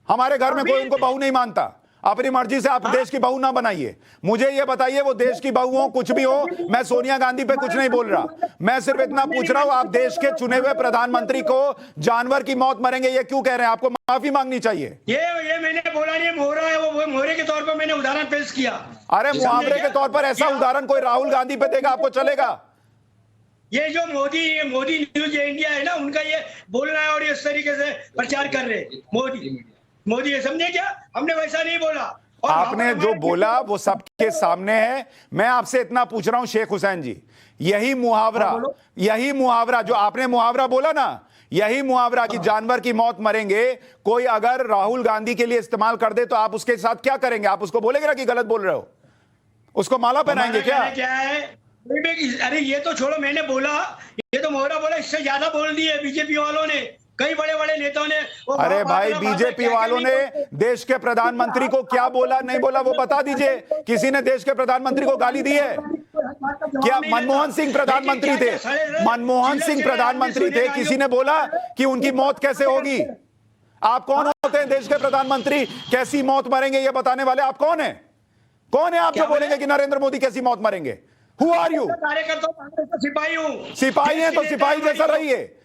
हमारे घर में कोई उनको बहू नहीं मानता, अपनी मर्जी से आप देश की बहू ना बनाइए। मुझे ये बताइए, वो देश की बहू हो कुछ भी हो, मैं सोनिया गांधी पे कुछ नहीं बोल रहा, मैं सिर्फ इतना पूछ रहा हूं, आप देश के चुने हुए प्रधानमंत्री को जानवर की मौत मरेंगे ये क्यों कह रहे हैं? आपको माफी मांगनी चाहिए। ये मैंने बोला नहीं, मोहरा है वो मोहरे के तौर पर मैंने उदाहरण पेश किया। अरे मुहावरे के तौर पर ऐसा उदाहरण कोई राहुल गांधी पे देगा, आपको चलेगा? ये जो मोदी न्यूज इंडिया है ना, उनका ये बोलना है और इस तरीके से प्रचार कर रहे हैं मोदी, ये समझे क्या? हमने वैसा नहीं बोला। और आपने जो बोला वो सबके सामने है। मैं आपसे इतना पूछ रहा हूं शेख हुसैन जी, यही मुहावरा जो आपने मुहावरा बोला ना, यही मुहावरा कि जानवर की मौत मरेंगे, कोई अगर राहुल गांधी के लिए इस्तेमाल कर दे तो आप उसके साथ क्या करेंगे? आप उसको बोलेंगे ना कि गलत बोल रहे हो, उसको माला पहनाएंगे क्या? है? अरे ये तो छोड़ो, मैंने बोला, ये तो मोहरा बोला, इससे ज्यादा बोल दिए बीजेपी वालों ने, कई बड़े बड़े नेताओं ने। अरे भाई, बीजेपी वालों ने देश के प्रधानमंत्री को क्या बोला नहीं बोला वो बता दीजिए। किसी ने देश के प्रधानमंत्री को गाली दी है क्या? मनमोहन सिंह प्रधानमंत्री थे, मनमोहन सिंह प्रधानमंत्री थे, किसी ने बोला कि उनकी मौत कैसे होगी? आप कौन होते हैं देश के प्रधानमंत्री, कैसी मौत मरेंगे ये बताने वाले? आप कौन है? कौन है आप जो बोलेंगे कि नरेंद्र मोदी कैसी मौत मरेंगे? Who are you? कार्यकर्ता हूं, सिपाही हूं। सिपाही है तो सिपाही जैसा रहिए।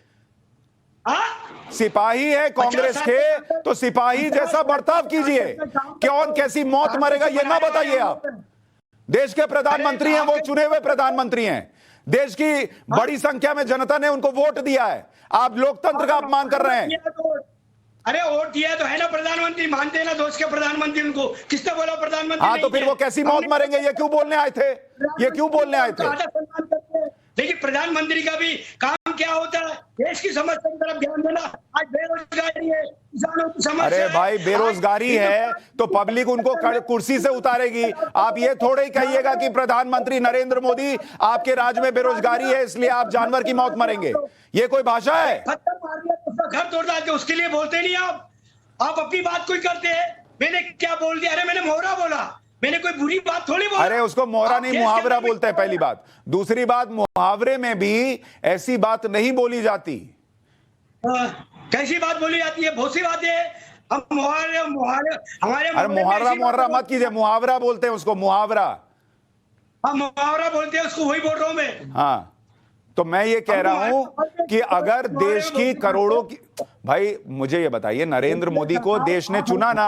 सिपाही है कांग्रेस के तो सिपाही जैसा बर्ताव कीजिए। कौन कैसी मौत मरेगा ये ना बताइए आप। देश के प्रधानमंत्री हैं, वो चुने हुए प्रधानमंत्री हैं, देश की बड़ी संख्या में जनता ने उनको वोट दिया है, आप लोकतंत्र का अपमान कर रहे हैं। अरे वोट दिया तो है ना प्रधानमंत्री, मानते हैं ना देश के प्रधानमंत्री उनको, किसने बोला प्रधानमंत्री? हाँ, तो फिर वो कैसी मौत मरेंगे ये क्यों बोलने आए थे? ये क्यों बोलने आए थे? देखिए प्रधानमंत्री का भी काम क्या होता है, देश की समस्या की तरफ ध्यान देना। आज बेरोजगारी है, किसानों की समस्या। अरे भाई, बेरोजगारी है तो पब्लिक उनको कुर्सी से उतारेगी। आप ये थोड़े ही कहिएगा कि प्रधानमंत्री नरेंद्र मोदी आपके राज्य में बेरोजगारी है इसलिए आप जानवर की मौत मरेंगे। ये कोई भाषा है? घर तोड़ डाल के उसके लिए बोलते नहीं आप अपनी बात कोई करते हैं। मैंने क्या बोल दिया? अरे मैंने मोहरा बोला, मैंने कोई बुरी बात थोड़ी बोला। अरे उसको मोहरा नहीं मुहावरा बोलते हैं, पहली बात। दूसरी बात, मुहावरे में भी ऐसी बात नहीं बोली जाती। कैसी बात बोली जाती है? बहुत सी बातें हम मुहावरे हमारे। अरे मुहावरा मत कीजिए, मुहावरा बोलते हैं उसको, मुहावरा। हम मुहावरा बोलते हैं उसको, वही बोल रहा हूं मैं। हाँ, तो मैं ये कह रहा हूं कि अगर देश की करोड़ों की, भाई मुझे ये बताइए, नरेंद्र मोदी को देश ने चुना ना,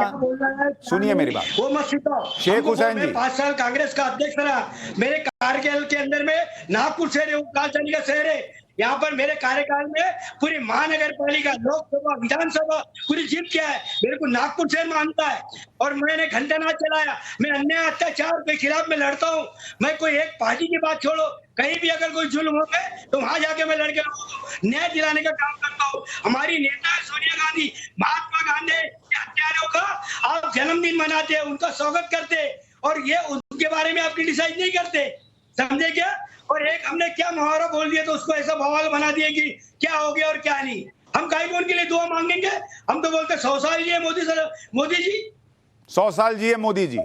सुनिए मेरी बात, वो मत सिखाओ। शेख हुसैन जी 5 साल कांग्रेस का अध्यक्ष रहा, मेरे कार्यकाल के अंदर में नागपुर शहर है, कालचनी का शहर है, यहाँ पर मेरे कार्यकाल में पूरी महानगर पालिका, लोकसभा, विधानसभा पूरी जीत किया है। मेरे को नागपुर शहर मानता है और मैंने घंटा नाच चलाया। मैं अन्याय अत्याचार के खिलाफ में लड़ता हूँ। मैं कोई एक पार्टी की बात छोड़ो, कहीं भी अगर कोई जुल्म हो गए तो वहां जाके मैं लड़के न्याय दिलाने का काम करता हूँ। हमारी नेता सोनिया गांधी, महात्मा गांधी के हत्यारों का आप जन्मदिन मनाते हैं, उनका स्वागत करते और ये उनके बारे में आप क्रिटिसाइज नहीं करते, समझे क्या? और एक हमने क्या मुहावरा बोल दिया तो उसको ऐसा बवाल बना दिया कि क्या हो गया और क्या नहीं। हम काहे को उनके लिए दुआ मांगेंगे? हम तो बोलते 100 साल जिए मोदी जी, 100 साल जिए मोदी जी।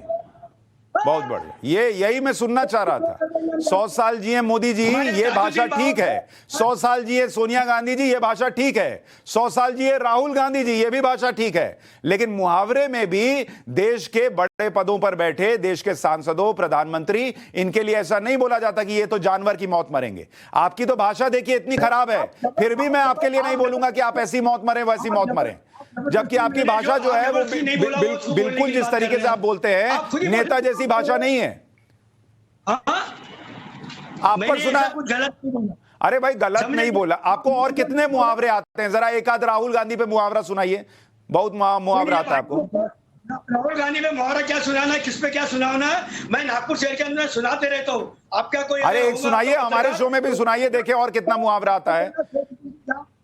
बहुत बढ़िया, यही मैं सुनना चाह रहा था। 100 साल जिए मोदी जी, ये भाषा ठीक है। 100 साल जिए सोनिया गांधी जी, ये भाषा ठीक है। 100 साल जिए राहुल गांधी जी, ये भी भाषा ठीक है। लेकिन मुहावरे में भी देश के बड़े पदों पर बैठे देश के सांसदों, प्रधानमंत्री, इनके लिए ऐसा नहीं बोला जाता कि ये तो जानवर की मौत मरेंगे। आपकी तो भाषा देखिए इतनी खराब है, फिर भी मैं आपके लिए नहीं बोलूंगा कि आप ऐसी मौत मरे वैसी मौत मरे। जबकि आपकी भाषा जो है वो बिल्कुल जिस तरीके से आप बोलते हैं नेता जैसी भाषा नहीं है। आप पर सुना, कुछ गलत नहीं बोला। अरे भाई गलत नहीं बोला। आपको और कितने मुहावरे आते हैं? जरा एक आध राहुल गांधी पे मुहावरा सुनाइए। बहुत मुहावरा आता है आपको। राहुल गांधी में मुहावरा क्या सुनाना है, किस पे क्या सुनाना है? मैं नागपुर शहर के अंदर सुनाते रहता हूँ। आप क्या कोई अरे एक सुनाइए, हमारे शो में भी सुनाइए, देखे और कितना मुहावरा आता है।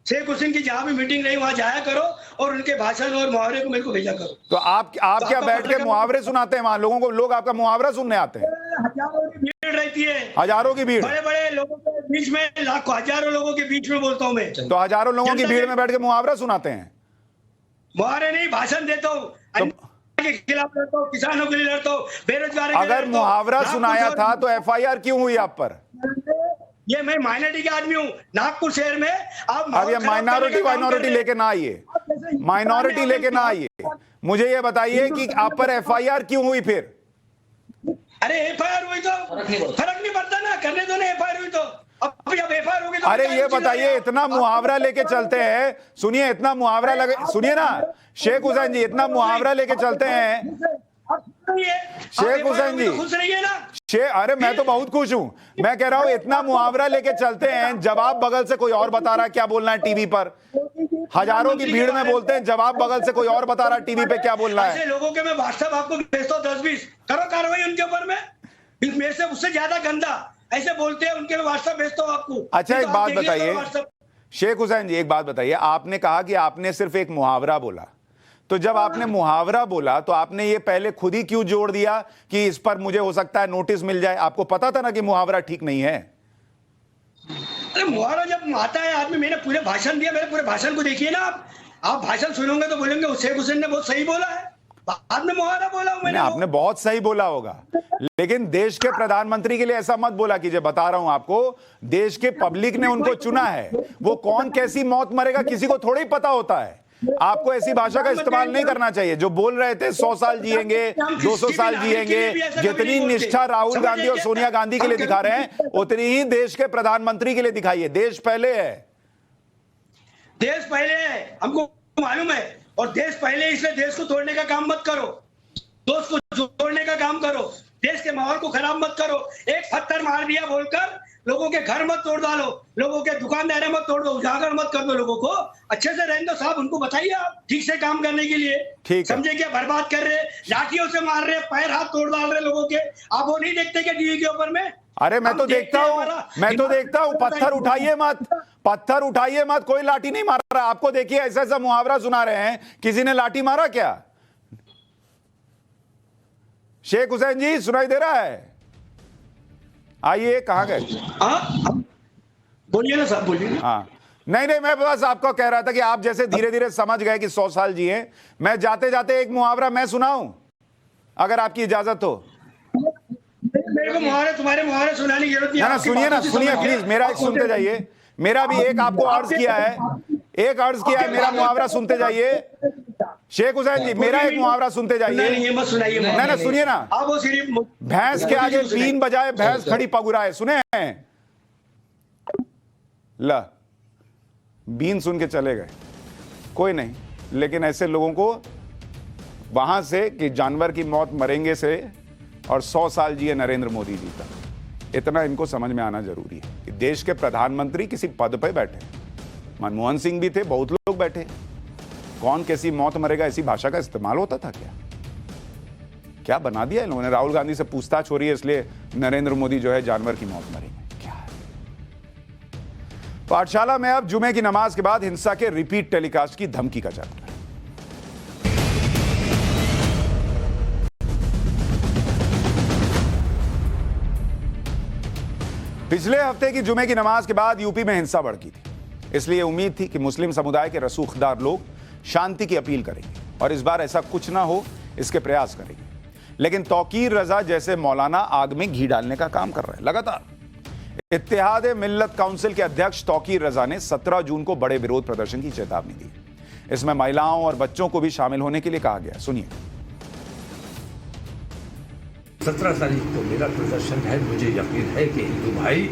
शेख हुसैन की जहां भी मीटिंग नहीं वहां जाया करो और उनके भाषण और मुहावरे को मेरे को भेजा करो। तो आप क्या बैठ के मुहावरे सुनाते हैं वहां लोगों को? लोग आपका मुहावरा सुनने आते हैं। हजारों की भीड़ रहती है, हजारों की भीड़, बड़े बड़े लोगों के बीच में, लाखों हजारों लोगों के बीच में बोलता हूँ मैं। तो हजारों लोगों की भीड़ में बैठ के मुहावरा सुनाते हैं? मुहावरे नहीं, भाषण देता हूँ, के खिलाफ लड़ता हूँ, किसानों के लिए लड़ता हूँ, बेरोजगार। अगर मुहावरा सुनाया था तो एफआईआर क्यों हुई आप पर? ये मैं माइनॉरिटी का आदमी हूँ नागपुर शहर में। आप अब ये माइनॉरिटी लेके ना आइए, माइनॉरिटी लेके ना आइए। मुझे ये बताइए कि आप पर एफआईआर क्यों हुई फिर? अरे एफआईआर हुई तो फर्क नहीं पड़ता ना, करने दो ना। एफआईआर हुई तो अब एफआईआर होगी तो अरे ये बताइए, इतना मुहावरा लेके चलते हैं, सुनिए, इतना मुहावरा लगे, सुनिए ना शेख हुसैन जी, इतना मुहावरा लेके चलते हैं शेख हुसैन जी। खुश रहिए ना। अरे मैं तो बहुत खुश हूं। मैं कह रहा हूं इतना मुहावरा लेके चलते हैं, जवाब बगल से कोई और बता रहा है क्या बोलना है टीवी पर। हजारों की भीड़ में बोलते हैं, जवाब बगल से कोई और बता रहा है टीवी पे क्या बोलना है। ऐसे लोगों के मैं व्हाट्सएप आपको भेजता हूँ 10-20, करो कार्रवाई उनके ऊपर में। मेरे से उससे ज्यादा गंदा ऐसे बोलते हैं, उनके व्हाट्सएप भेजता हूँ आपको। अच्छा एक बात बताइए शेख हुसैन जी, एक बात बताइए, आपने कहा कि आपने सिर्फ एक मुहावरा बोला, तो जब आपने मुहावरा बोला तो आपने ये पहले खुद ही क्यों जोड़ दिया कि इस पर मुझे हो सकता है नोटिस मिल जाए? आपको पता था ना कि मुहावरा ठीक नहीं है। अरे मुहावरा जब आता है आदमी, मैंने पूरे भाषण दिया, मेरे पूरे भाषण को देखिए ना आप भाषण सुनोगे तो बोलेंगे शेख हुसैन ने बहुत सही बोला है। बाद में मुहावरा बोला मैंने। आपने बहुत सही बोला होगा, लेकिन देश के प्रधानमंत्री के लिए ऐसा मत बोला कीजिए। बता रहा हूं आपको, देश के पब्लिक ने उनको चुना है, वो कौन कैसी मौत मरेगा किसी को थोड़ी पता होता है। आपको ऐसी भाषा का इस्तेमाल नहीं करना चाहिए। जो बोल रहे थे 100 साल जिएंगे, 200 साल जिएंगे, जितनी निष्ठा राहुल गांधी और सोनिया गांधी के लिए दिखा रहे हैं, उतनी ही देश के प्रधानमंत्री के लिए दिखाइए। देश पहले है, देश पहले है, हमको मालूम है। और देश पहले, इसलिए देश को तोड़ने का काम मत करो, दोस्त को जोड़ने का काम करो, देश के माहौल को खराब मत करो। एक पत्थर मार दिया बोलकर लोगों के घर मत तोड़ डालो, लोगों के दुकानदार मत तोड़ दो, उजागर मत कर दो लोगों को। अच्छे से रहने दो साहब, उनको बताइए आप ठीक से काम करने के लिए। ठीक है। समझे क्या बर्बाद कर रहे, लाठियों से मार रहे, पैर हाथ तोड़ डाल रहे लोगों के। आप वो नहीं देखते क्या टीवी के ऊपर में? अरे मैं तो देखता हूं, पत्थर उठाइए मत, पत्थर उठाइए मत, कोई लाठी नहीं मार रहा। आपको देखिए ऐसा ऐसा मुहावरा सुना रहे हैं, किसी ने लाठी मारा क्या? शेख हुसैन जी सुनाई दे रहा है? आइए, कहां गए? बोलिए ना साहब, बोलिए। हाँ नहीं, मैं बस आपको कह रहा था कि आप जैसे धीरे धीरे समझ गए कि 100 साल जिए। मैं जाते जाते एक मुहावरा मैं सुनाऊं, अगर आपकी इजाजत हो। मेरे को मुहावरे, तुम्हारे मुहावरे सुनाने की जरूरत नहीं है। सुनिए ना, सुनिए प्लीज, मेरा एक सुनते जाइए। मेरा भी एक आपको अर्ज किया है, मेरा मुहावरा सुनते जाइए। शेख हुसैन जी, मेरा एक मुहावरा सुनते जाइए। नहीं, सुनिए ना। भैंस के आगे बीन बजाए भैंस खड़ी पगुराए, सुने हैं? ला, बीन सुन के चले गए, कोई नहीं। लेकिन ऐसे लोगों को वहां से कि जानवर की मौत मरेंगे से और 100 साल जिए नरेंद्र मोदी जी का, इतना इनको समझ में आना जरूरी है कि देश के प्रधानमंत्री किसी पद पे बैठे, मनमोहन सिंह भी थे, बहुत लोग बैठे। कौन कैसी मौत मरेगा ऐसी भाषा का इस्तेमाल होता था क्या? क्या बना दिया इन लोगों ने? राहुल गांधी से पूछताछ हो रही है इसलिए नरेंद्र मोदी जो है जानवर की मौत मरेंगे, क्या है? पाठशाला में अब जुमे की नमाज के बाद हिंसा के रिपीट टेलीकास्ट की धमकी का चैप्टर। पिछले हफ्ते की जुमे की नमाज के बाद यूपी में हिंसा भड़की थी, इसलिए उम्मीद थी कि मुस्लिम समुदाय के रसूखदार लोग शांति की अपील करेंगे और इस बार ऐसा कुछ ना हो इसके प्रयास करेंगे। लेकिन तौकीर रजा जैसे मौलाना आग में घी डालने का काम कर रहे हैं लगातार। इत्तेहाद मिल्लत काउंसिल के अध्यक्ष तौकीर रजा ने 17 जून को बड़े विरोध प्रदर्शन की चेतावनी दी। इसमें महिलाओं और बच्चों को भी शामिल होने के लिए कहा गया। सुनिए। 17 तारीख को मेरा प्रदर्शन है। मुझे यकीन है कि हिंदू भाई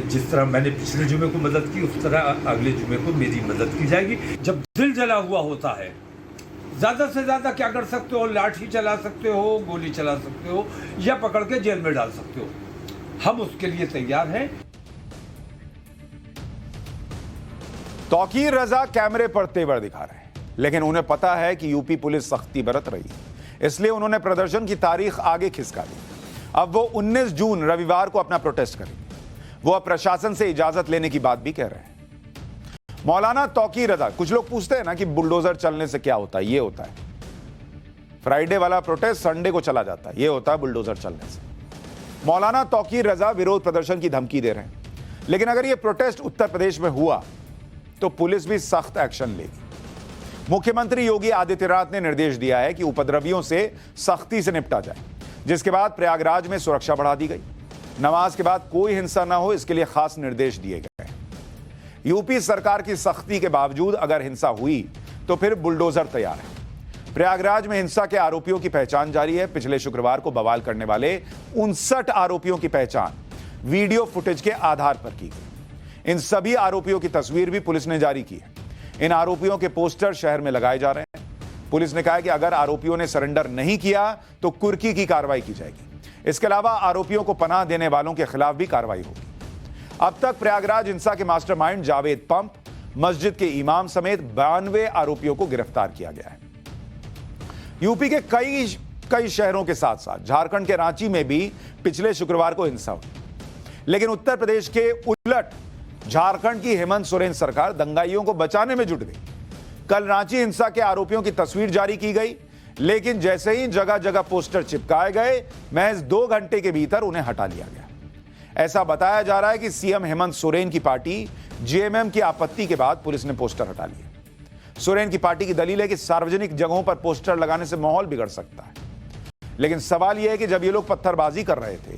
जिस तरह मैंने पिछले जुमे को मदद की उस तरह अगले जुमे को मेरी मदद की जाएगी। जब दिल जला हुआ होता है ज़्यादा से ज़्यादा क्या कर सकते हो? लाठी चला सकते हो, गोली चला सकते हो, या पकड़ के जेल में डाल सकते हो। हम उसके लिए तैयार हैं। तौकीर रजा कैमरे पर तेवर दिखा रहे हैं, लेकिन उन्हें पता है कि यूपी पुलिस सख्ती बरत रही है, इसलिए उन्होंने प्रदर्शन की तारीख आगे खिसका दी। अब वो 19 जून रविवार को अपना प्रोटेस्ट करेंगे। वो अब प्रशासन से इजाजत लेने की बात भी कह रहे हैं। मौलाना तौकीर रजा, कुछ लोग पूछते हैं ना कि बुलडोजर चलने से क्या होता है। ये होता है फ्राइडे वाला प्रोटेस्ट संडे को चला जाता है, ये होता है बुलडोजर चलने से। मौलाना तौकीर रजा विरोध प्रदर्शन की धमकी दे रहे हैं, लेकिन अगर ये प्रोटेस्ट उत्तर प्रदेश में हुआ तो पुलिस भी सख्त एक्शन लेगी। मुख्यमंत्री योगी आदित्यनाथ ने निर्देश दिया है कि उपद्रवियों से सख्ती से निपटा जाए, जिसके बाद प्रयागराज में सुरक्षा बढ़ा दी गई। नमाज के बाद कोई हिंसा ना हो, इसके लिए खास निर्देश दिए गए। यूपी सरकार की सख्ती के बावजूद अगर हिंसा हुई तो फिर बुलडोजर तैयार है। प्रयागराज में हिंसा के आरोपियों की पहचान जारी है। पिछले शुक्रवार को बवाल करने वाले 59 आरोपियों की पहचान वीडियो फुटेज के आधार पर की गई। इन सभी आरोपियों की तस्वीर भी पुलिस ने जारी की है। इन आरोपियों के पोस्टर शहर में लगाए जा रहे हैं। पुलिस ने कहा है कि अगर आरोपियों ने सरेंडर नहीं किया तो कुर्की की कार्रवाई की जाएगी। इसके अलावा आरोपियों को पनाह देने वालों के खिलाफ भी कार्रवाई होगी। अब तक प्रयागराज हिंसा के मास्टरमाइंड जावेद पंप, मस्जिद के इमाम समेत 92 आरोपियों को गिरफ्तार किया गया है। यूपी के कई शहरों के साथ साथ झारखंड के रांची में भी पिछले शुक्रवार को हिंसा हुई, लेकिन उत्तर प्रदेश के उलट झारखंड की हेमंत सोरेन सरकार दंगाइयों को बचाने में जुट गई। कल रांची हिंसा के आरोपियों की तस्वीर जारी की गई, लेकिन जैसे ही जगह जगह पोस्टर चिपकाए गए, महज 2 घंटे के भीतर उन्हें हटा लिया गया। ऐसा बताया जा रहा है कि सीएम हेमंत सोरेन की पार्टी जेएमएम की आपत्ति के बाद पुलिस ने पोस्टर हटा लिए। सोरेन की पार्टी की दलील है कि सार्वजनिक जगहों पर पोस्टर लगाने से माहौल बिगड़ सकता है, लेकिन सवाल यह है कि जब ये लोग पत्थरबाजी कर रहे थे,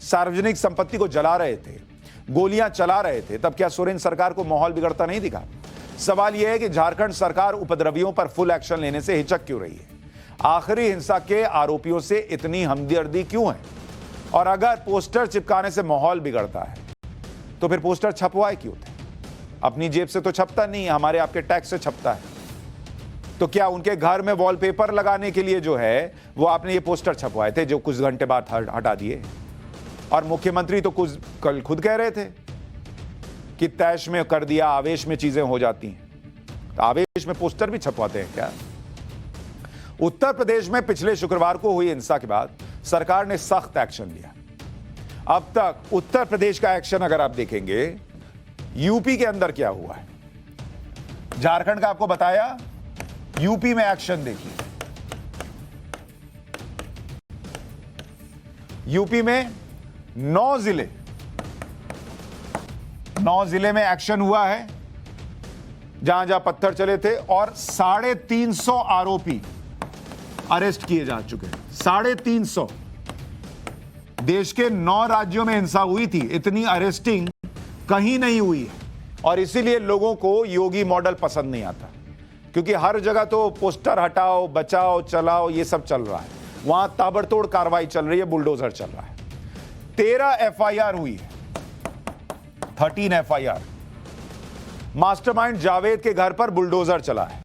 सार्वजनिक संपत्ति को जला रहे थे, गोलियां चला रहे थे, तब क्या सोरेन सरकार को माहौल बिगड़ता नहीं दिखा? सवाल यह है कि झारखंड सरकार उपद्रवियों पर फुल एक्शन लेने से हिचक क्यों रही है? आखिरी हिंसा के आरोपियों से इतनी हमदर्दी क्यों है? और अगर पोस्टर चिपकाने से माहौल बिगड़ता है तो फिर पोस्टर छपवाए क्यों थे? अपनी जेब से तो छपता नहीं, हमारे आपके टैक्स से छपता है। तो क्या उनके घर में वॉलपेपर लगाने के लिए जो है वो आपने ये पोस्टर छपवाए थे, जो कुछ घंटे बाद हटा दिए? और मुख्यमंत्री तो कुछ कल खुद कह रहे थे कि तैश में कर दिया, आवेश में चीजें हो जाती हैं। तो आवेश में पोस्टर भी छपवाते हैं क्या? उत्तर प्रदेश में पिछले शुक्रवार को हुई हिंसा के बाद सरकार ने सख्त एक्शन लिया। अब तक उत्तर प्रदेश का एक्शन अगर आप देखेंगे, यूपी के अंदर क्या हुआ है, झारखंड का आपको बताया, यूपी में एक्शन देखिए। यूपी में 9 जिले में एक्शन हुआ है, जहां जहां पत्थर चले थे, और 350 आरोपी अरेस्ट किए जा चुके हैं। 350। देश के 9 राज्यों में हिंसा हुई थी, इतनी अरेस्टिंग कहीं नहीं हुई है। और इसीलिए लोगों को योगी मॉडल पसंद नहीं आता, क्योंकि हर जगह तो पोस्टर हटाओ, बचाओ, चलाओ, ये सब चल रहा है। वहां ताबड़तोड़ कार्रवाई चल रही है, बुलडोजर चल रहा है। 13 एफआईआर हुई है, 13 एफआईआर। मास्टरमाइंड जावेद के घर पर बुलडोजर चला है,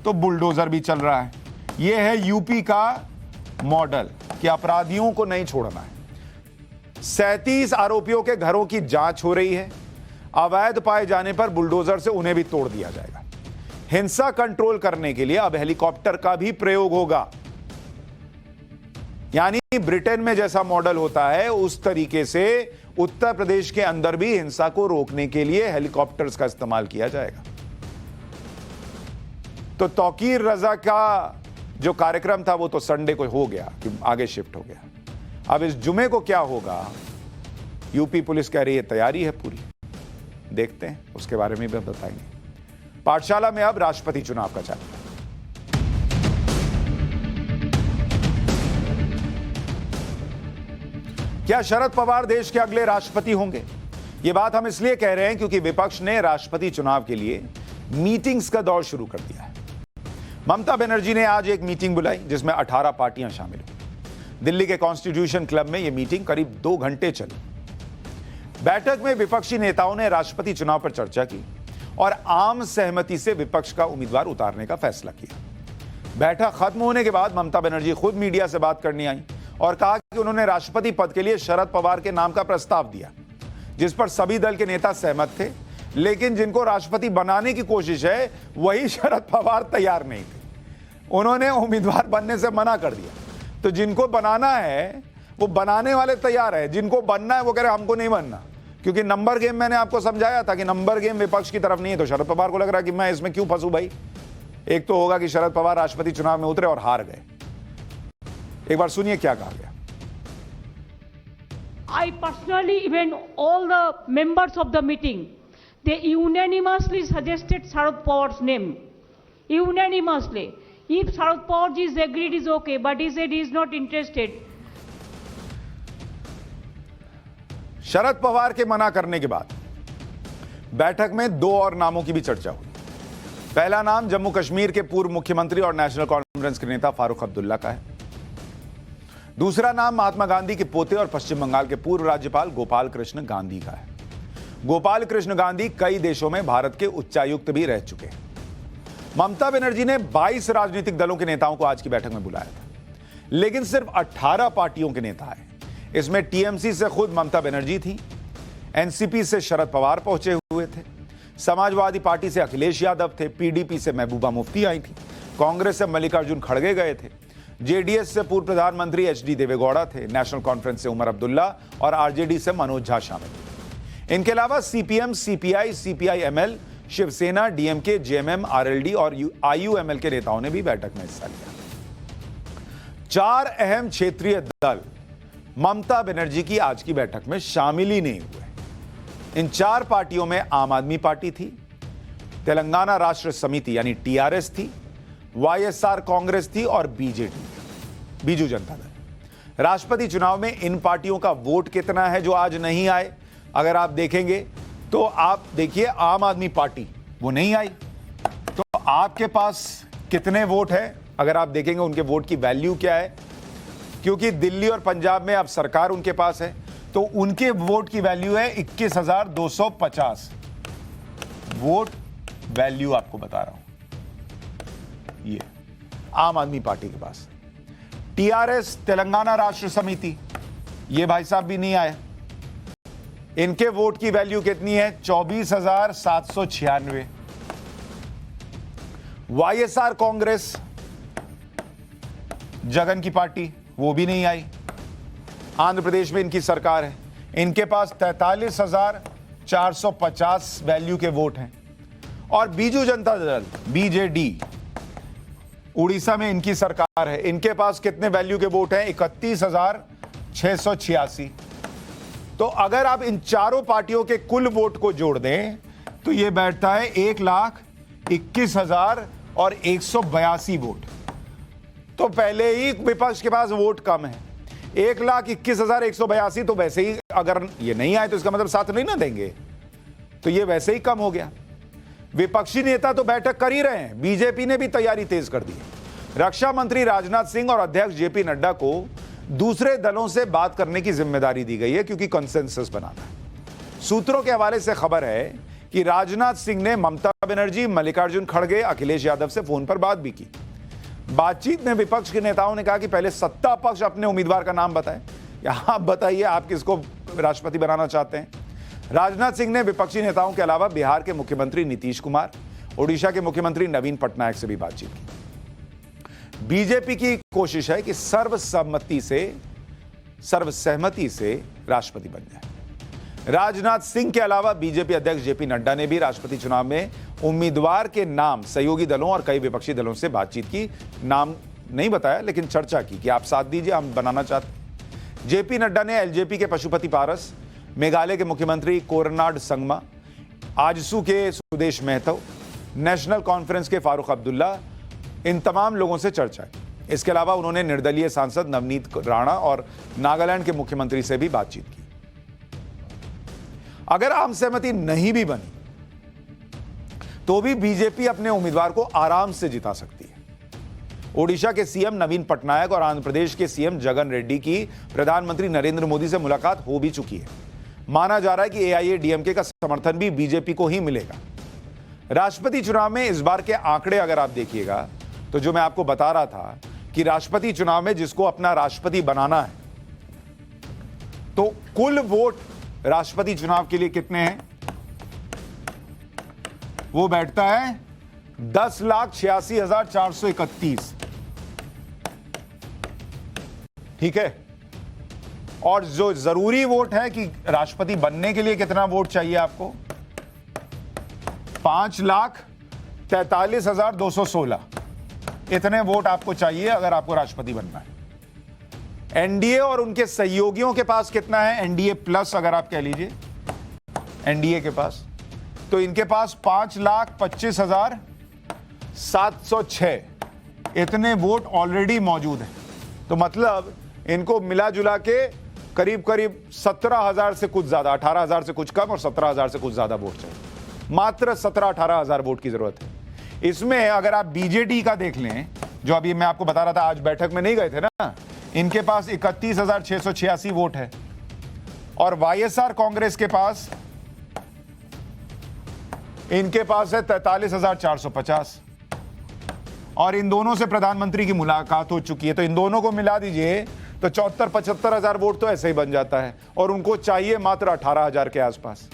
तो बुलडोजर भी चल रहा है। यह है यूपी का मॉडल कि अपराधियों को नहीं छोड़ना है। 37 आरोपियों के घरों की जांच हो रही है। अवैध पाए जाने पर बुलडोजर से उन्हें भी तोड़ दिया जाएगा। हिंसा कंट्रोल करने के लिए अब हेलीकॉप्टर का भी प्रयोग होगा। यानी ब्रिटेन में जैसा मॉडल होता है, उस तरीके से उत्तर प्रदेश के अंदर भी हिंसा को रोकने के लिए हेलीकॉप्टर्स का इस्तेमाल किया जाएगा। तो तौकीर रजा का जो कार्यक्रम था वो तो संडे को हो गया, कि आगे शिफ्ट हो गया। अब इस जुमे को क्या होगा, यूपी पुलिस कह रही है तैयारी है पूरी। देखते हैं, उसके बारे में भी बताएंगे। पाठशाला में अब राष्ट्रपति चुनाव का चैप्टर। क्या शरद पवार देश के अगले राष्ट्रपति होंगे? यह बात हम इसलिए कह रहे हैं क्योंकि विपक्ष ने राष्ट्रपति चुनाव के लिए मीटिंग्स का दौर शुरू कर दिया है। ममता बनर्जी ने आज एक मीटिंग बुलाई जिसमें 18 पार्टियां शामिल हुई। दिल्ली के कॉन्स्टिट्यूशन क्लब में यह मीटिंग करीब 2 घंटे चली। बैठक में विपक्षी नेताओं ने राष्ट्रपति चुनाव पर चर्चा की और आम सहमति से विपक्ष का उम्मीदवार उतारने का फैसला किया। बैठक खत्म होने के बाद ममता बनर्जी खुद मीडिया से बात करने आई और कहा कि उन्होंने राष्ट्रपति पद के लिए शरद पवार के नाम का प्रस्ताव दिया, जिस पर सभी दल के नेता सहमत थे, लेकिन जिनको राष्ट्रपति बनाने की कोशिश है वही शरद पवार तैयार नहीं थे। उन्होंने उम्मीदवार बनने से मना कर दिया। तो जिनको बनाना है वो बनाने वाले तैयार है, जिनको बनना है वो कह रहे हमको नहीं बनना, क्योंकि नंबर गेम मैंने आपको समझाया था कि नंबर गेम विपक्ष की तरफ नहीं है। तो शरद पवार को लग रहा है कि मैं इसमें क्यों फंसूं भाई। एक तो होगा कि शरद पवार राष्ट्रपति चुनाव में उतरे और हार गए। एक बार सुनिए क्या कहा गया। I personally, even all the members of the meeting, they unanimously suggested Sharad Pawar's name. Unanimously. If Sharad Pawar is agreed is okay, but he said he is not interested. Sharad Pawar के मना करने के बाद बैठक में दो और नामों की भी चर्चा हुई। पहला नाम जम्मू कश्मीर के पूर्व मुख्यमंत्री और नेशनल कॉन्फ्रेंस के नेता फारूक अब्दुल्ला का है। दूसरा नाम महात्मा गांधी के पोते और पश्चिम बंगाल के पूर्व राज्यपाल गोपाल कृष्ण गांधी का है। गोपाल कृष्ण गांधी कई देशों में भारत के उच्चायुक्त भी रह चुके हैं। ममता बनर्जी ने 22 राजनीतिक दलों के नेताओं को आज की बैठक में बुलाया था, लेकिन सिर्फ 18 पार्टियों के नेता आए। इसमें टीएमसी से खुद ममता बनर्जी थी, एनसीपी से शरद पवार पहुंचे हुए थे, समाजवादी पार्टी से अखिलेश यादव थे, पीडीपी से महबूबा मुफ्ती आई थी, कांग्रेस से मल्लिकार्जुन खड़गे गए थे, जेडीएस से पूर्व प्रधानमंत्री एचडी देवेगौड़ा थे, नेशनल कॉन्फ्रेंस से उमर अब्दुल्ला और आरजेडी से मनोज झा शामिल थे। इनके अलावा CPM, CPI, CPIML, Shiv Sena, DMK, JMM, RLD और आईयूएमएल के नेताओं ने भी बैठक में हिस्सा लिया। 4 अहम क्षेत्रीय दल ममता बनर्जी की आज की बैठक में शामिल ही नहीं हुए। इन 4 पार्टियों में आम आदमी पार्टी थी, तेलंगाना राष्ट्र समिति यानी टीआरएस थी, वाईएसआर कांग्रेस थी और बीजेडी, बीजू जनता दल। राष्ट्रपति चुनाव में इन पार्टियों का वोट कितना है जो आज नहीं आए, अगर आप देखेंगे तो आप देखिए आम आदमी पार्टी वो नहीं आई। तो आपके पास कितने वोट है, अगर आप देखेंगे उनके वोट की वैल्यू क्या है, क्योंकि दिल्ली और पंजाब में अब सरकार उनके पास है, तो उनके वोट की वैल्यू है 21,250 वोट वैल्यू आपको बता रहा हूं। ये आम आदमी पार्टी के पास। टीआरएस, तेलंगाना राष्ट्र समिति, ये भाई साहब भी नहीं आए। इनके वोट की वैल्यू कितनी है? 24,796। वाईएसआर कांग्रेस, जगन की पार्टी, वो भी नहीं आई। आंध्र प्रदेश में इनकी सरकार है, इनके पास 43,450 वैल्यू के वोट हैं। और बीजू जनता दल, बीजेडी, उड़ीसा में इनकी सरकार है, इनके पास कितने वैल्यू के वोट हैं? 31,686। तो अगर आप इन चारों पार्टियों के कुल वोट को जोड़ दें तो यह बैठता है 1,21,182 वोट। तो पहले ही विपक्ष के पास वोट कम है। 1,21,182 तो वैसे ही, अगर ये नहीं आए तो इसका मतलब साथ नहीं ना देंगे, तो ये वैसे ही कम हो गया। विपक्षी नेता तो बैठक कर ही रहे हैं, बीजेपी ने भी तैयारी तेज कर दी है। रक्षा मंत्री राजनाथ सिंह और अध्यक्ष जेपी नड्डा को दूसरे दलों से बात करने की जिम्मेदारी दी गई है, क्योंकि कंसेंसस बनाना है। सूत्रों के हवाले से खबर है कि राजनाथ सिंह ने ममता बनर्जी, मल्लिकार्जुन खड़गे, अखिलेश यादव से फोन पर बात भी की। बातचीत में विपक्ष के नेताओं ने कहा कि पहले सत्ता पक्ष अपने उम्मीदवार का नाम बताएं, या आप बताइए आप किसको राष्ट्रपति बनाना चाहते हैं। राजनाथ सिंह ने विपक्षी नेताओं के अलावा बिहार के मुख्यमंत्री नीतीश कुमार, ओडिशा के मुख्यमंत्री नवीन पटनायक से भी बातचीत की। बीजेपी की कोशिश है कि सर्वसहमति से राष्ट्रपति बन जाए। राजनाथ सिंह के अलावा बीजेपी अध्यक्ष जेपी नड्डा ने भी राष्ट्रपति चुनाव में उम्मीदवार के नाम सहयोगी दलों और कई विपक्षी दलों से बातचीत की। नाम नहीं बताया, लेकिन चर्चा की कि आप साथ दीजिए, हम बनाना चाहते हैं। जेपी नड्डा ने एलजेपी के पशुपति पारस, मेघालय के मुख्यमंत्री कोरनाड संगमा, आजसू के सुदेश महतो, नेशनल कॉन्फ्रेंस के फारूक अब्दुल्ला, इन तमाम लोगों से चर्चा की। इसके अलावा उन्होंने निर्दलीय सांसद नवनीत राणा और नागालैंड के मुख्यमंत्री से भी बातचीत की। अगर आम सहमति नहीं भी बनी तो भी बीजेपी अपने उम्मीदवार को आराम से जिता सकती है। ओडिशा के सीएम नवीन पटनायक और आंध्र प्रदेश के सीएम जगन रेड्डी की प्रधानमंत्री नरेंद्र मोदी से मुलाकात हो भी चुकी है। माना जा रहा है कि एआईएडीएमके का समर्थन भी बीजेपी को ही मिलेगा। राष्ट्रपति चुनाव में इस बार के आंकड़े अगर आप देखिएगा तो जो मैं आपको बता रहा था कि राष्ट्रपति चुनाव में जिसको अपना राष्ट्रपति बनाना है, तो कुल वोट राष्ट्रपति चुनाव के लिए कितने हैं? वो बैठता है 10,86,431। ठीक है। और जो जरूरी वोट है कि राष्ट्रपति बनने के लिए कितना वोट चाहिए आपको, 5,43,216। इतने वोट आपको चाहिए अगर आपको राष्ट्रपति बनना है। एनडीए और उनके सहयोगियों के पास कितना है? एनडीए प्लस अगर आप कह लीजिए एनडीए के पास, तो इनके पास 5,25,706 इतने वोट ऑलरेडी मौजूद हैं। तो मतलब इनको मिला जुला के करीब करीब 17,000 से कुछ ज्यादा, 18,000 से कुछ कम और 17,000 से कुछ ज्यादा वोट चाहिए। मात्र 17-18,000 वोट की जरूरत है। इसमें अगर आप बीजेडी का देख लें, जो अभी मैं आपको बता रहा था, आज बैठक में नहीं गए थे ना, इनके पास 31,686 वोट है और वाईएसआर कांग्रेस के पास इनके पास है 43,450 और इन दोनों से प्रधानमंत्री की मुलाकात हो चुकी है। तो इन दोनों को मिला दीजिए तो 74-75,000 वोट तो ऐसे ही बन जाता है और उनको चाहिए मात्र 18,000 के आसपास।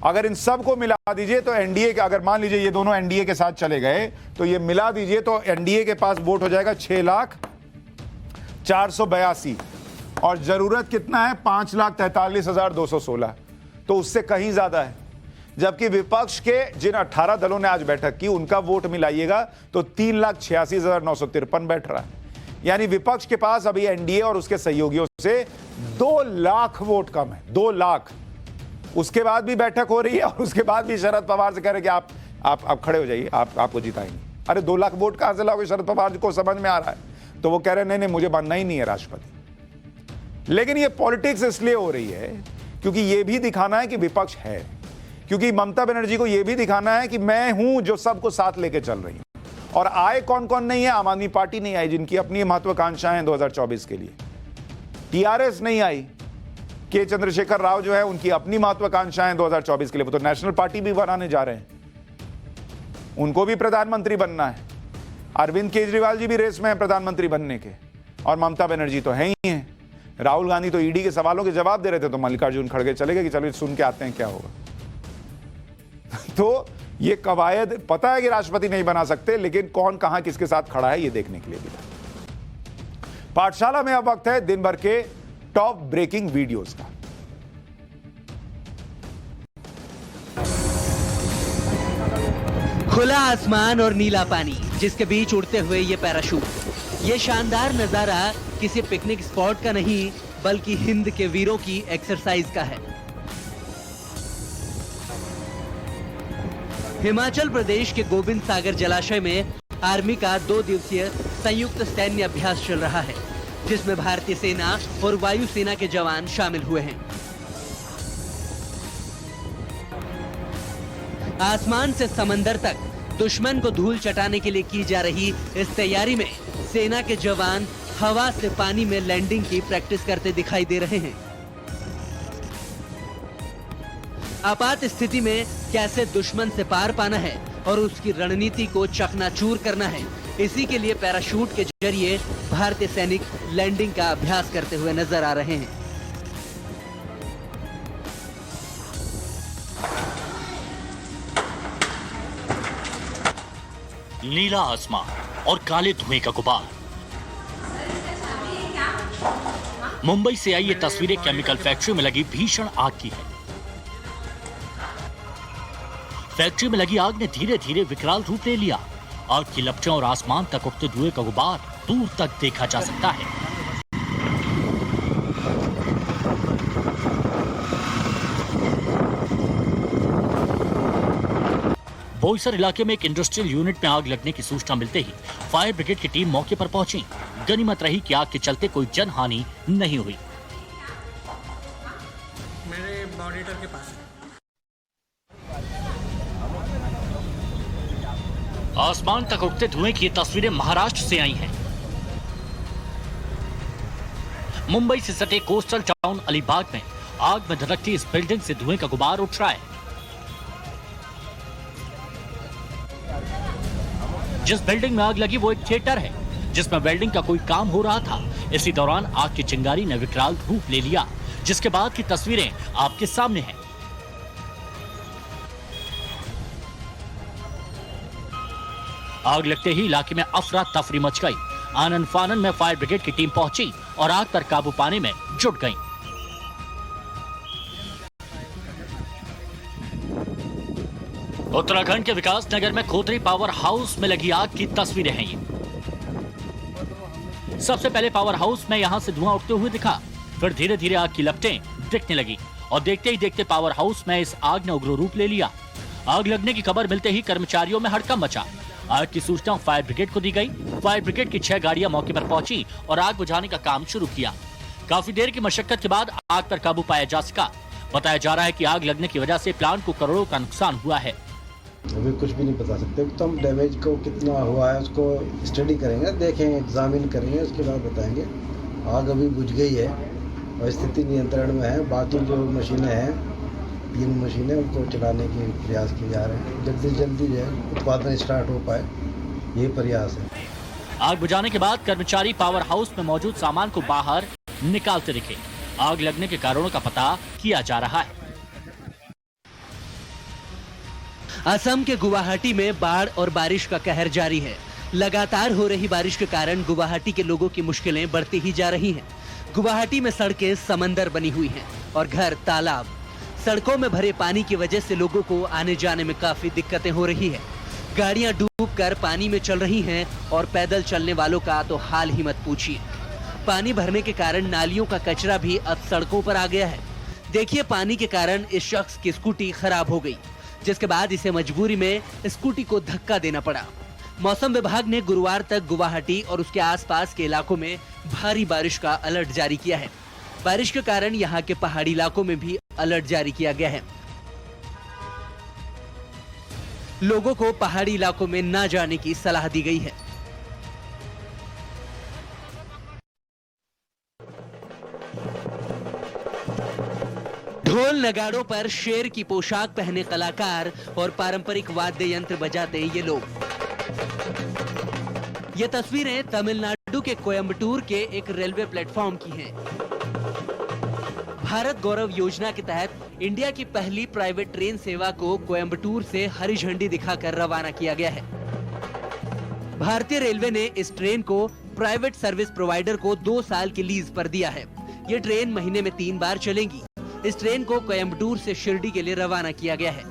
अगर इन सब को मिला दीजिए तो एनडीए के, अगर मान लीजिए ये दोनों एनडीए के साथ चले गए तो ये मिला दीजिए तो एनडीए के पास वोट हो जाएगा 6,482 और जरूरत कितना है? 5,43,216। तो उससे कहीं ज्यादा है। जबकि विपक्ष के जिन 18 दलों ने आज बैठक की उनका वोट मिलाइएगा तो 3,86,953 बैठ रहा है। यानी विपक्ष के पास अभी एनडीए और उसके सहयोगियों से 2 लाख वोट कम है। 2 लाख। उसके बाद भी बैठक हो रही है और उसके बाद भी शरद पवार से कह रहे कि आप खड़े हो जाइए, आपको जिताएंगे। अरे 2 लाख वोट कहां से लाओगे? शरद पवार को समझ में आ रहा है। तो वो कह रहे नहीं, मुझे बनना ही नहीं है राष्ट्रपति। लेकिन ये पॉलिटिक्स इसलिए हो रही है क्योंकि ये भी दिखाना है कि विपक्ष है, क्योंकि ममता बनर्जी को यह भी दिखाना है कि मैं हूं जो सबको साथ लेके चल रही हूं। और आए कौन कौन नहीं है? आम आदमी पार्टी नहीं आई, जिनकी अपनी महत्वाकांक्षाएं हैं 2024 के लिए। टीआरएस नहीं आई, के चंद्रशेखर राव जो है उनकी अपनी महत्वाकांक्षाएं 2024 के लिए, वो तो नेशनल पार्टी भी बनाने जा रहे हैं, उनको भी प्रधानमंत्री बनना है। अरविंद केजरीवाल जी भी रेस में हैं प्रधानमंत्री बनने के, और ममता बनर्जी तो है ही हैं। राहुल गांधी तो ईडी के सवालों के जवाब दे रहे थे, तो मल्लिकार्जुन खड़गे चले गए कि चलो सुन के आते हैं क्या होगा। तो ये कवायद, पता है कि राष्ट्रपति नहीं बना सकते, लेकिन कौन कहां किसके साथ खड़ा है ये देखने के लिए भी था। पाठशाला में अब वक्त है दिन भर के टॉप ब्रेकिंग वीडियोस का। खुला आसमान और नीला पानी, जिसके बीच उड़ते हुए ये पैराशूट। ये शानदार नजारा किसी पिकनिक स्पॉट का नहीं, बल्कि हिंद के वीरों की एक्सरसाइज का है। हिमाचल प्रदेश के गोविंद सागर जलाशय में आर्मी का 2 दिवसीय संयुक्त सैन्य अभ्यास चल रहा है, जिसमें भारतीय सेना और वायुसेना के जवान शामिल हुए हैं। आसमान से समंदर तक दुश्मन को धूल चटाने के लिए की जा रही इस तैयारी में सेना के जवान हवा से पानी में लैंडिंग की प्रैक्टिस करते दिखाई दे रहे हैं। आपात स्थिति में कैसे दुश्मन से पार पाना है और उसकी रणनीति को चकनाचूर करना है, इसी के लिए पैराशूट के जरिए भारतीय सैनिक लैंडिंग का अभ्यास करते हुए नजर आ रहे हैं। नीला आसमान और काले धुएं का गुबार। मुंबई से आई ये तस्वीरें केमिकल फैक्ट्री में लगी भीषण आग की है। फैक्ट्री में लगी आग ने धीरे धीरे विकराल रूप ले लिया। आग की लपटें और आसमान तक उठते धुएं का गुबार दूर तक देखा जा सकता है। बोईसर इलाके में एक इंडस्ट्रियल यूनिट में आग लगने की सूचना मिलते ही फायर ब्रिगेड की टीम मौके पर पहुंची। गनीमत रही कि आग के चलते कोई जनहानि नहीं हुई। मेरे मॉनिटर के पास। आसमान तक उठते धुएं की तस्वीरें महाराष्ट्र से आई हैं। मुंबई से सटे कोस्टल टाउन अलीबाग में आग में धधकती इस बिल्डिंग से धुएं का गुबार उठ रहा है। जिस बिल्डिंग में आग लगी वो एक थिएटर है जिसमें वेल्डिंग का कोई काम हो रहा था। इसी दौरान आग की चिंगारी ने विकराल रूप ले लिया, जिसके बाद की तस्वीरें आपके सामने हैं। आग लगते ही इलाके में अफरा तफरी मच गई। आनन फानन में फायर ब्रिगेड की टीम पहुंची और आग पर काबू पाने में जुट गई। उत्तराखंड के विकास नगर में खोतरी पावर हाउस में लगी आग की तस्वीरें हैं ये। सबसे पहले पावर हाउस में यहां से धुआं उठते हुए दिखा, फिर धीरे धीरे आग की लपटें दिखने लगी और देखते ही देखते पावर हाउस में इस आग ने उग्र रूप ले लिया। आग लगने की खबर मिलते ही कर्मचारियों में हड़कंप मचा। आग की सूचना फायर ब्रिगेड को दी गई। फायर ब्रिगेड की 6 गाड़ियां मौके पर पहुंची और आग बुझाने का काम शुरू किया। काफी देर की मशक्कत के बाद आग पर काबू पाया जा सका। बताया जा रहा है कि आग लगने की वजह से प्लांट को करोड़ों का नुकसान हुआ है। अभी कुछ भी नहीं बता सकते, तो हम डैमेज को कितना हुआ है उसको स्टडी करेंगे, देखेंगे, एग्जामिन करेंगे, उसके बाद बताएंगे। आग अभी बुझ गई है और स्थिति नियंत्रण में है। बाकी जो मशीनें हैं, 3 मशीनें, उनको चलाने के प्रयास किए जा रहे हैं। जल्दी से जल्दी जो है उत्पादन स्टार्ट हो पाए, ये प्रयास है। आग बुझाने के बाद कर्मचारी पावर हाउस में मौजूद सामान को बाहर निकालते दिखे। आग लगने के कारणों का पता किया जा रहा है। असम के गुवाहाटी में बाढ़ और बारिश का कहर जारी है। लगातार हो रही बारिश के कारण गुवाहाटी के लोगों की मुश्किलें बढ़ती ही जा रही हैं। गुवाहाटी में सड़कें समंदर बनी हुई हैं और घर तालाब। सड़कों में भरे पानी की वजह से लोगों को आने जाने में काफी दिक्कतें हो रही है। गाड़ियां डूबकर पानी में चल रही हैं और पैदल चलने वालों का तो हाल ही मत पूछिए। पानी भरने के कारण नालियों का कचरा भी अब सड़कों पर आ गया है। देखिए, पानी के कारण इस शख्स की स्कूटी खराब हो गई, जिसके बाद इसे मजबूरी में स्कूटी को धक्का देना पड़ा। मौसम विभाग ने गुरुवार तक गुवाहाटी और उसके आसपास के इलाकों में भारी बारिश का अलर्ट जारी किया है। बारिश के कारण यहां के पहाड़ी इलाकों में भी अलर्ट जारी किया गया है। लोगों को पहाड़ी इलाकों में न जाने की सलाह दी गई है। ढोल नगाड़ों पर शेर की पोशाक पहने कलाकार और पारंपरिक वाद्य यंत्र बजाते ये लोग। ये तस्वीरें तमिलनाडु के कोयम्बटूर के एक रेलवे प्लेटफॉर्म की हैं। भारत गौरव योजना के तहत इंडिया की पहली प्राइवेट ट्रेन सेवा को कोयम्बटूर से हरी झंडी दिखाकर रवाना किया गया है। भारतीय रेलवे ने इस ट्रेन को प्राइवेट सर्विस प्रोवाइडर को 2 साल की लीज पर दिया है। ये ट्रेन महीने में 3 बार चलेगी। इस ट्रेन को कोयम्बटूर से शिरडी के लिए रवाना किया गया है।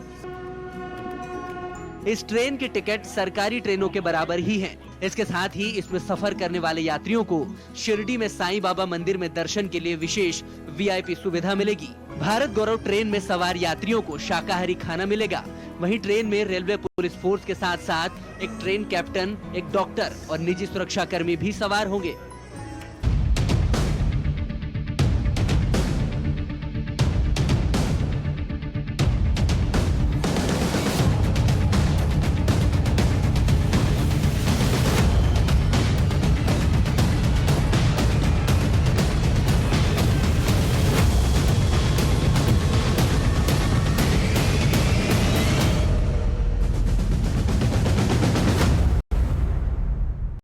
इस ट्रेन के टिकट सरकारी ट्रेनों के बराबर ही हैं। इसके साथ ही इसमें सफर करने वाले यात्रियों को शिरडी में साईं बाबा मंदिर में दर्शन के लिए विशेष VIP सुविधा मिलेगी। भारत गौरव ट्रेन में सवार यात्रियों को शाकाहारी खाना मिलेगा। वहीं ट्रेन में रेलवे पुलिस फोर्स के साथ साथ एक ट्रेन कैप्टन, एक डॉक्टर और निजी सुरक्षा कर्मी भी सवार होंगे।